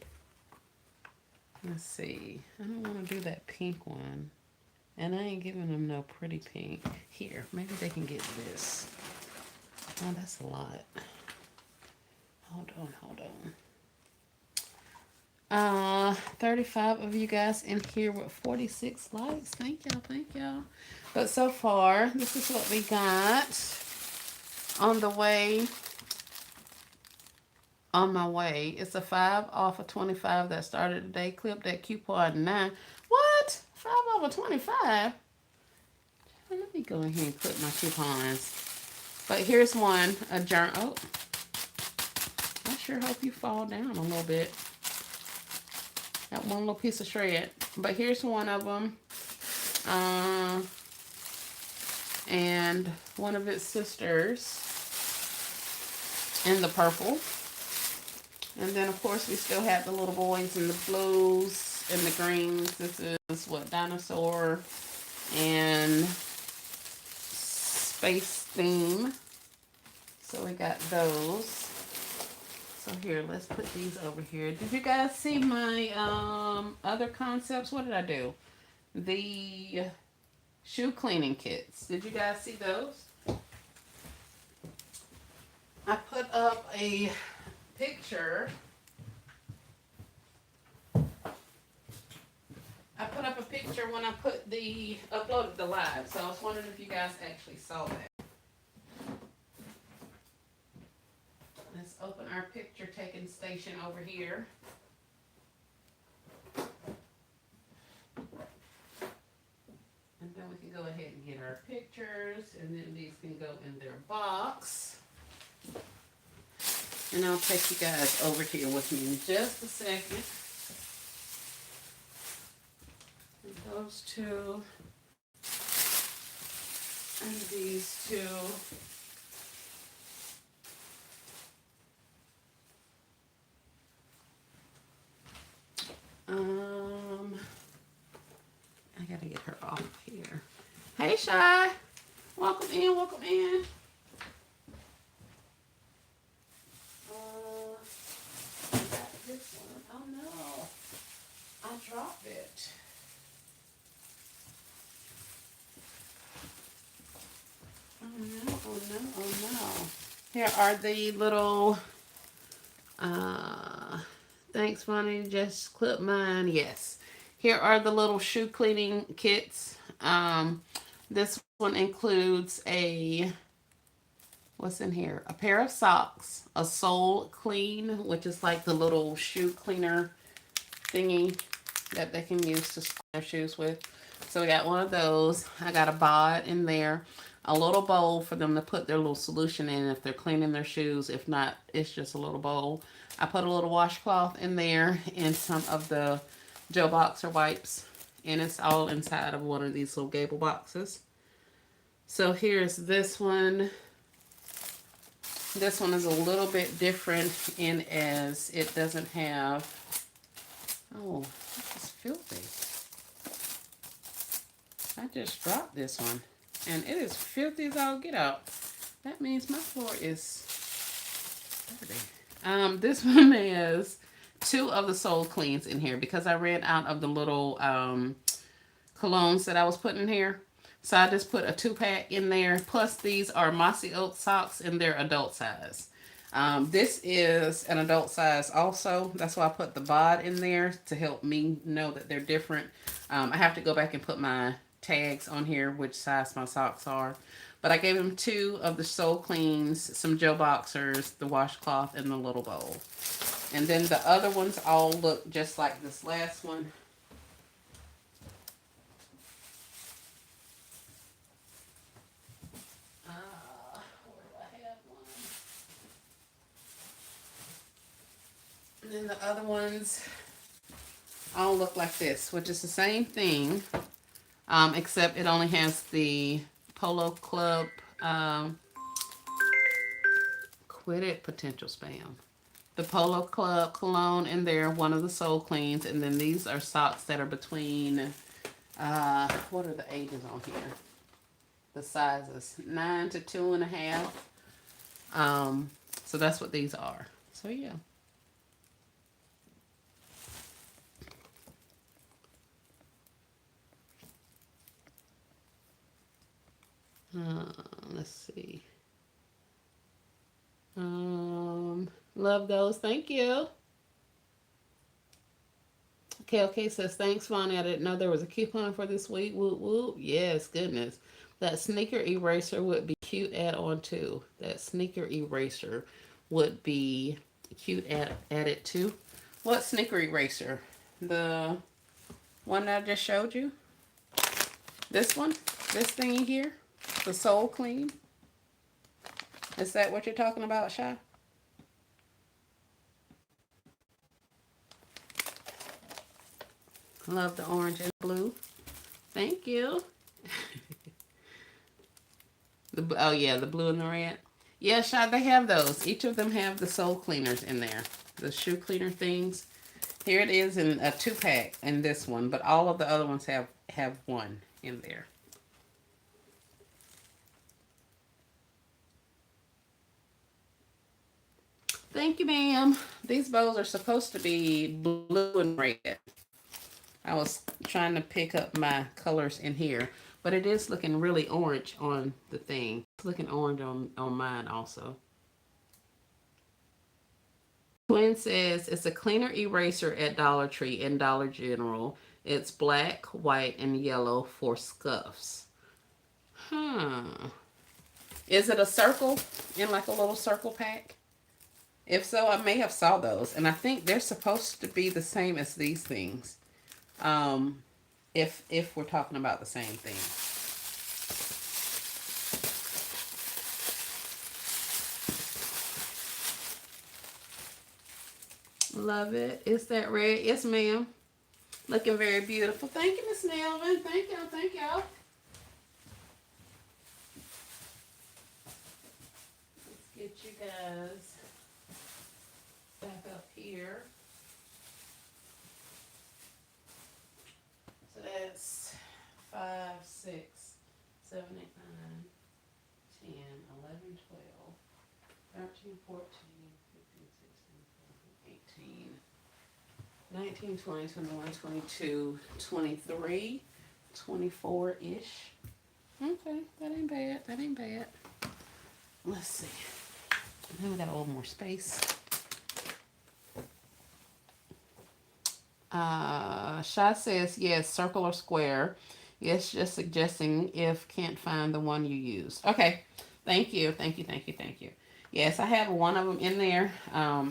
Let's see. I don't want to do that pink one. And I ain't giving them no pretty pink. Here, maybe they can get this. Oh, that's a lot. Hold on. 35 of you guys in here with 46 likes. Thank y'all, thank y'all. But so far, this is what we got on the way. On my way, it's a 5 off of 25 that started today. Clip that coupon 9. What? 5 off of 25? Let me go ahead and clip my coupons. But here's one, a journal. Oh, I sure hope you fall down a little bit. That one little piece of shred. But here's one of them. And one of its sisters in the purple. And then, of course, we still have the little boys in the blues and the greens. This is what, dinosaur and space theme. So we got those. So here, let's put these over here. Did you guys see my other concepts? What did I do? The shoe cleaning kits. Did you guys see those? I put up a picture. I put up a picture when I uploaded the live. So I was wondering if you guys actually saw that. Let's open our picture taking station over here. And then we can go ahead and get our pictures, and then these can go in their box. And I'll take you guys over here with me in just a second. And those two, and these two. I gotta get her off here. Hey, Shy. Welcome in, welcome in. I got this one. Oh no. I dropped it. Oh no, oh no, oh no. Here are the little, thanks, Money. Just clip mine. Yes. Here are the little shoe cleaning kits. This one includes what's in here? A pair of socks, a sole clean, which is like the little shoe cleaner thingy that they can use to clean their shoes with. So we got one of those. I got a bod in there, a little bowl for them to put their little solution in if they're cleaning their shoes. If not, it's just a little bowl. I put a little washcloth in there and some of the Joe Boxer wipes, and it's all inside of one of these little gable boxes. So here's this one. This one is a little bit different in as it doesn't have, oh, this is filthy. I just dropped this one, and it is filthy as all get out. That means my floor is dirty. This one has 2 of the Soul Cleans in here because I ran out of the little colognes that I was putting in here. So I just put a 2-pack in there. Plus these are Mossy Oak socks in their adult size. This is an adult size also. That's why I put the bod in there to help me know that they're different. I have to go back and put my tags on here, which size my socks are. But I gave him 2 of the Soul Cleans, some Joe Boxers, the washcloth, and the little bowl. And then the other ones all look just like this last one. Where do I have one? And then the other ones all look like this, which is the same thing, except it only has the Polo Club, quit it, potential spam. The Polo Club cologne in there, one of the Soul Cleans, and then these are socks that are between, what are the ages on here? The sizes, 9 to 2.5. So that's what these are. So yeah. Let's see. Love those. Thank you. KLK says, thanks, Vonnie. I didn't know there was a coupon for this week. Whoop, whoop. Yes, goodness. That sneaker eraser would be cute add-on too. That sneaker eraser would be cute added too. What sneaker eraser? The one that I just showed you? This one? This thingy here? The Soul Clean? Is that what you're talking about, Shy? Love the orange and blue. Thank you. Oh yeah, the blue and the red. Yeah, Shy, they have those. Each of them have the soul cleaners in there. The shoe cleaner things. Here it is in a 2-pack in this one, but all of the other ones have one in there. Thank you, ma'am. These bows are supposed to be blue and red. I was trying to pick up my colors in here, but it is looking really orange on the thing. It's looking orange on mine also. Twin says it's a cleaner eraser at Dollar Tree and Dollar General. It's black, white, and yellow for scuffs. Huh. Is it a circle in like a little circle pack? If so, I may have saw those. And I think they're supposed to be the same as these things. Um, if we're talking about the same thing. Love it. Is that red? Yes, ma'am. Looking very beautiful. Thank you, Miss Melvin. Thank y'all. Thank y'all. Let's get you guys back up here. So that's 5, 6, 7, 8, 9, 10, 11, 12, 13, 14, 15, 16, 17, 18, 19, 20, 21, 22, 23, 24-ish. Okay, that ain't bad. That ain't bad. Let's see. Now we got a little more space. Shy says, yes, circle or square. Yes, just suggesting if can't find the one you use. Okay. Thank you. Thank you. Thank you. Thank you. Yes, I have one of them in there.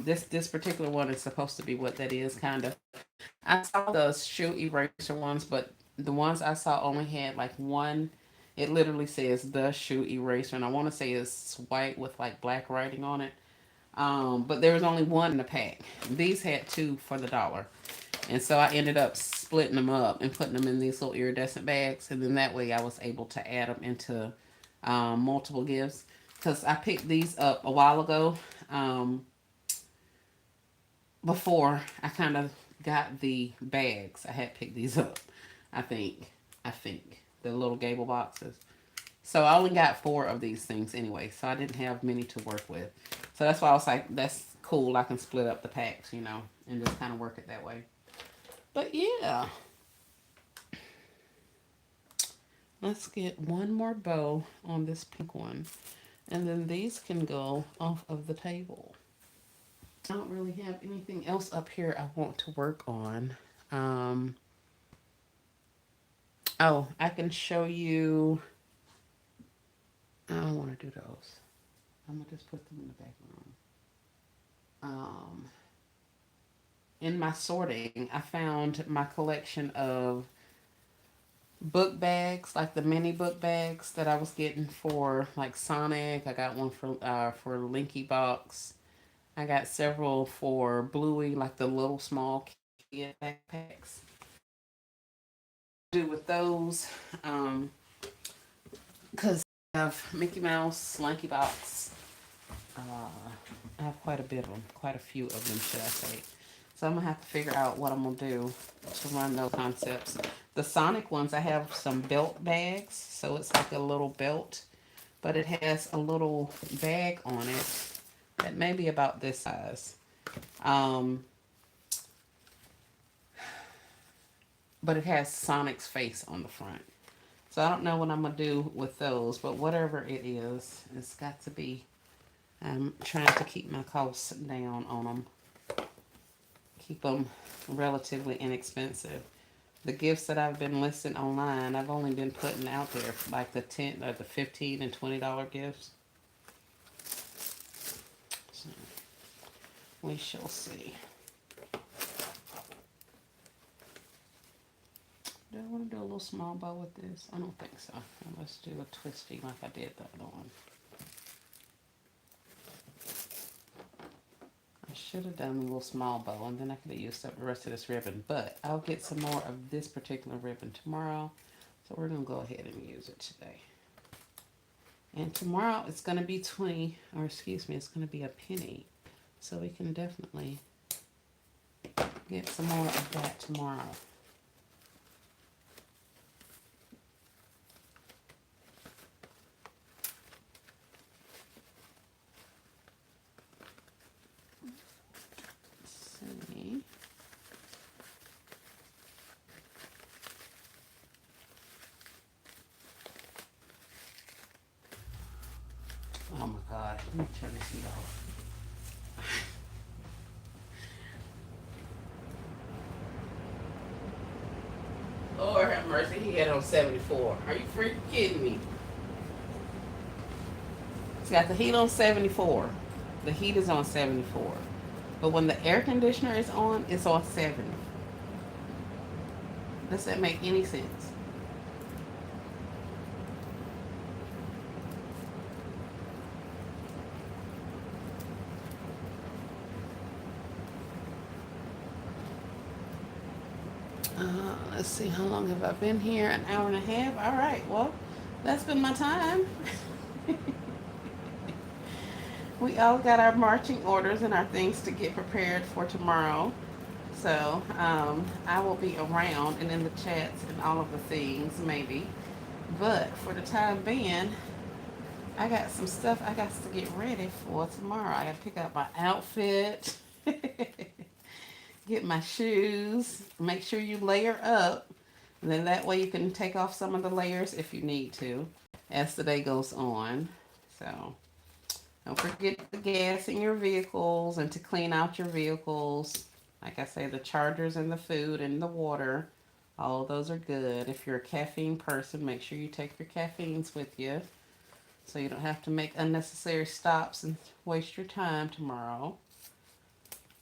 This particular one is supposed to be what that is, kind of. I saw the shoe eraser ones, but the ones I saw only had like one. It literally says the shoe eraser, and I want to say it's white with like black writing on it. But there was only one in the pack. These had two for the dollar. And so I ended up splitting them up and putting them in these little iridescent bags. And then that way I was able to add them into multiple gifts. Because I picked these up a while ago before I kind of got the bags. I had picked these up, I think. The little gable boxes. So I only got 4 of these things anyway. So I didn't have many to work with. So that's why I was like, that's cool. I can split up the packs, and just kind of work it that way. But yeah. Let's get one more bow on this pink one. And then these can go off of the table. I don't really have anything else up here I want to work on. Oh, I can show you. I don't want to do those. I'm going to just put them in the background. In my sorting, I found my collection of book bags, like the mini book bags that I was getting for like Sonic. I got one for Linky Box. I got several for Bluey, like the little small kid backpacks. Do with those, because I have Mickey Mouse, Linky Box. I have quite a bit of them, quite a few of them, should I say. So I'm going to have to figure out what I'm going to do to run those concepts. The Sonic ones, I have some belt bags. So it's like a little belt, but it has a little bag on it that may be about this size. But it has Sonic's face on the front. So I don't know what I'm going to do with those, but whatever it is, it's got to be. I'm trying to keep my costs down on them. Keep them relatively inexpensive. The gifts that I've been listing online, I've only been putting out there like the 10 or the 15 and $20 gifts. So we shall see. Do I want to do a little small bow with this? I don't think so. Let's do a twisty like I did the other one. I should have done a little small bow and then I could have used up the rest of this ribbon. But I'll get some more of this particular ribbon tomorrow. So we're going to go ahead and use it today. And tomorrow it's going to be 20, or excuse me, it's going to be a penny. So we can definitely get some more of that tomorrow. See. Oh my God, let me turn this heat off. Lord have mercy, he had on 74. Are you freaking kidding me? It's got the heat on 74. The heat is on 74. But when the air conditioner is on, it's on 70. Does that make any sense? Let's see, how long have I been here? An hour and a half? All right, well, that's been my time. We all got our marching orders and our things to get prepared for tomorrow. So I will be around and in the chats and all of the things, maybe. But for the time being, I got some stuff I got to get ready for tomorrow. I got to pick out my outfit, get my shoes, make sure you layer up. And then that way you can take off some of the layers if you need to as the day goes on. So don't forget the gas in your vehicles and to clean out your vehicles. Like I say, the chargers and the food and the water, all of those are good. If you're a caffeine person, make sure you take your caffeines with you so you don't have to make unnecessary stops and waste your time tomorrow.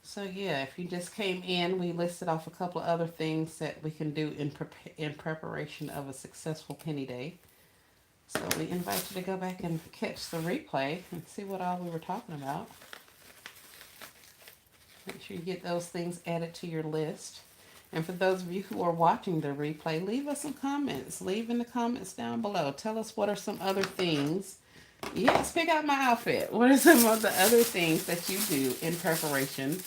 So yeah, if you just came in, we listed off a couple of other things that we can do in preparation of a successful penny day. So we invite you to go back and catch the replay and see what all we were talking about. Make sure you get those things added to your list. And for those of you who are watching the replay, leave us some comments. Leave in the comments down below. Tell us what are some other things. Yes, pick out my outfit. What are some of the other things that you do in preparation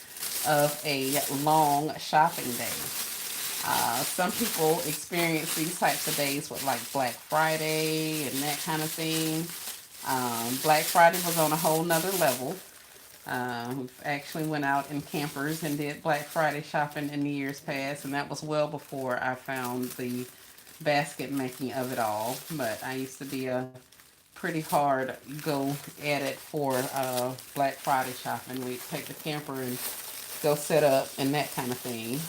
of a long shopping day? Some people experience these types of days with like Black Friday and that kind of thing. Black Friday was on a whole nother level. We actually went out in campers and did Black Friday shopping in the years past, and that was well before I found the basket making of it all. But I used to be a pretty hard go at it for Black Friday shopping. We'd take the camper and go set up and that kind of thing.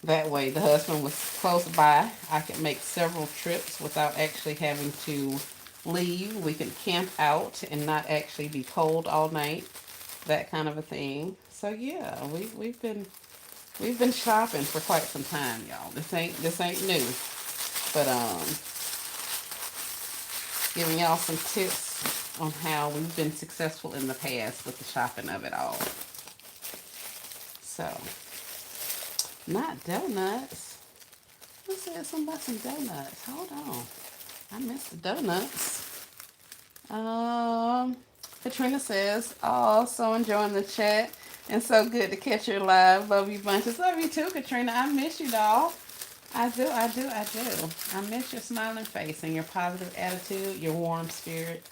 That way the husband was close by. I could make several trips without actually having to leave. We could camp out and not actually be cold all night. That kind of a thing. So yeah, we've been shopping for quite some time, y'all. This ain't new. But giving y'all some tips on how we've been successful in the past with the shopping of it all. So, not donuts. Who said something about some donuts? Hold on. I missed the donuts. Katrina says, oh, so enjoying the chat and so good to catch your live. Love you bunches. Love you too, Katrina. I miss you, doll. I do. I miss your smiling face and your positive attitude, your warm spirit.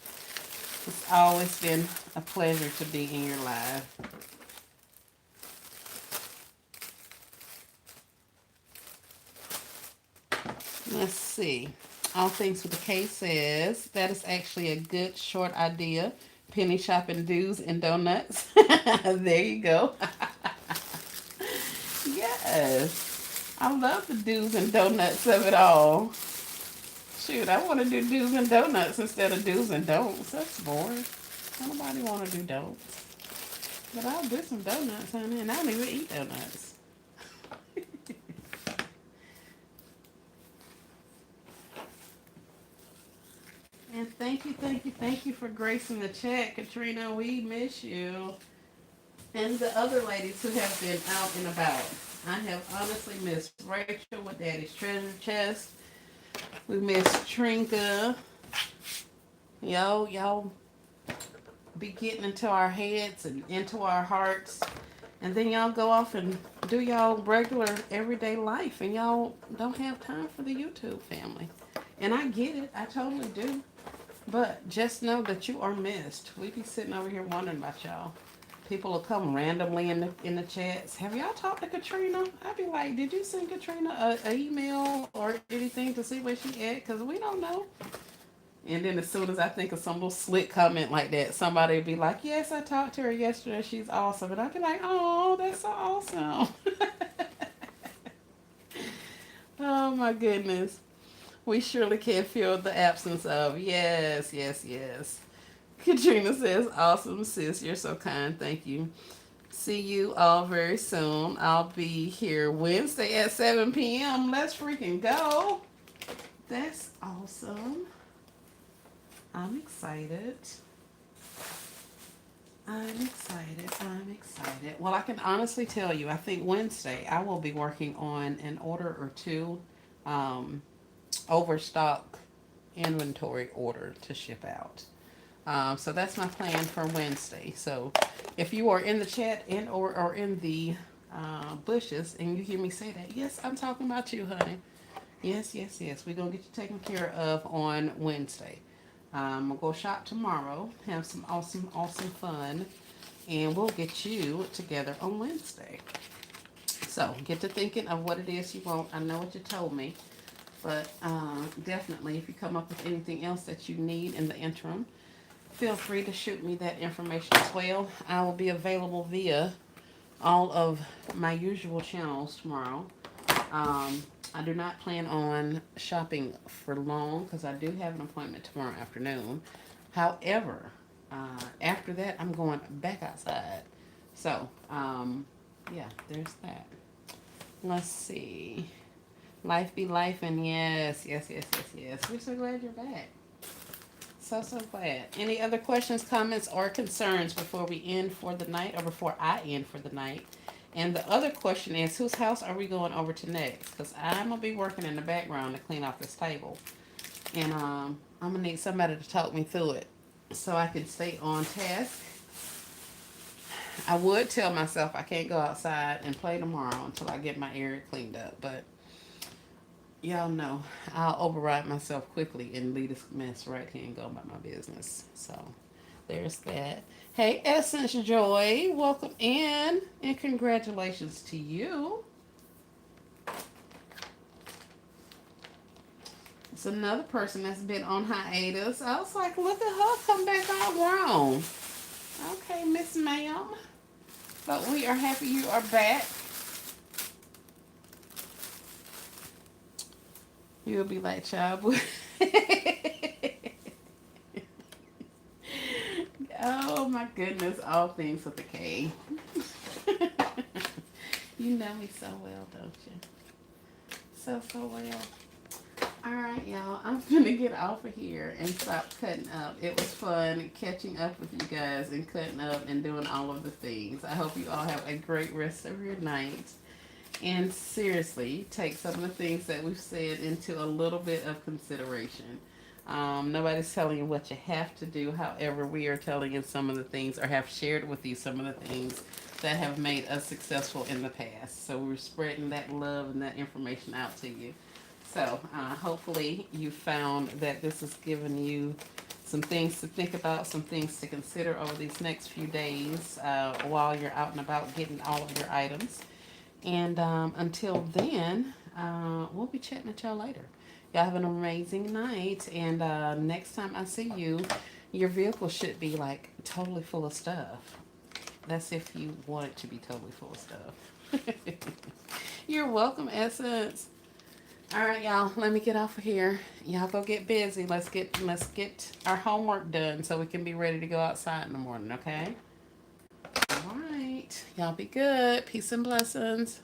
It's always been a pleasure to be in your live. Let's see. All Things with the K says, that is actually a good short idea. Penny shopping do's and donuts. There you go. Yes. I love the do's and donuts of it all. Shoot, I want to do do's and donuts instead of do's and don'ts. That's boring. Nobody want to do don'ts. But I'll do some donuts, honey, and I don't even eat donuts. And thank you for gracing the chat, Katrina. We miss you. And the other ladies who have been out and about. I have honestly missed Rachel with Daddy's Treasure Chest. We miss Trinka. Y'all be getting into our heads and into our hearts. And then y'all go off and do y'all regular everyday life. And y'all don't have time for the YouTube family. And I get it. I totally do. But just know that you are missed. We be sitting over here wondering about y'all. People will come randomly in the chats. Have y'all talked to Katrina? I'd be like, did you send Katrina a email or anything to see where she at? Because we don't know. And then as soon as I think of some little slick comment like that, somebody would be like, yes, I talked to her yesterday. She's awesome. And I'd be like, oh, that's so awesome. Oh my goodness. We surely can feel the absence of. Yes, yes, yes. Katrina says, awesome, sis. You're so kind. Thank you. See you all very soon. I'll be here Wednesday at 7 p.m. Let's freaking go. That's awesome. I'm excited. I'm excited. I'm excited. Well, I can honestly tell you, I think Wednesday I will be working on an order or two um, overstock inventory order to ship out. So that's my plan for Wednesday. So if you are in the chat and or in the bushes and you hear me say that, yes, I'm talking about you, honey. Yes, yes, yes. We're going to get you taken care of on Wednesday. We'll go shop tomorrow, have some awesome, awesome fun, and we'll get you together on Wednesday. So get to thinking of what it is you want. I know what you told me, but definitely if you come up with anything else that you need in the interim, feel free to shoot me that information as well. I will be available via all of my usual channels tomorrow. I do not plan on shopping for long because I do have an appointment tomorrow afternoon. However, after that, I'm going back outside. So, yeah, there's that. Let's see. Life be life, and yes, yes, yes, yes, yes. We're so glad you're back. So, so glad. Any other questions, comments, or concerns before we end for the night or before I end for the night? And the other question is, whose house are we going over to next? Because I'm going to be working in the background to clean off this table. And I'm going to need somebody to talk me through it so I can stay on task. I would tell myself I can't go outside and play tomorrow until I get my area cleaned up. But y'all know I'll override myself quickly and leave this mess right here and go about my business. So there's that. Hey, Essence Joy, welcome in and congratulations to you. It's another person that's been on hiatus. I was like, look at her come back all grown. Okay, Miss Ma'am. But we are happy you are back. You'll be like, child. Oh my goodness, all things with a K. You know me so well, don't you? So, so well. Alright, y'all. I'm gonna get off of here and stop cutting up. It was fun catching up with you guys and cutting up and doing all of the things. I hope you all have a great rest of your night. And seriously, take some of the things that we've said into a little bit of consideration. Nobody's telling you what you have to do. However, we are telling you some of the things or have shared with you some of the things that have made us successful in the past. So we're spreading that love and that information out to you. So hopefully you found that this has given you some things to think about, some things to consider over these next few days while you're out and about getting all of your items. And until then, we'll be chatting with y'all later. Y'all have an amazing night. And next time I see you, your vehicle should be like totally full of stuff. That's if you want it to be totally full of stuff. You're welcome, Essence. All right, y'all. Let me get off of here. Y'all go get busy. Let's get our homework done so we can be ready to go outside in the morning. Okay. All right. Y'all be good. Peace and blessings.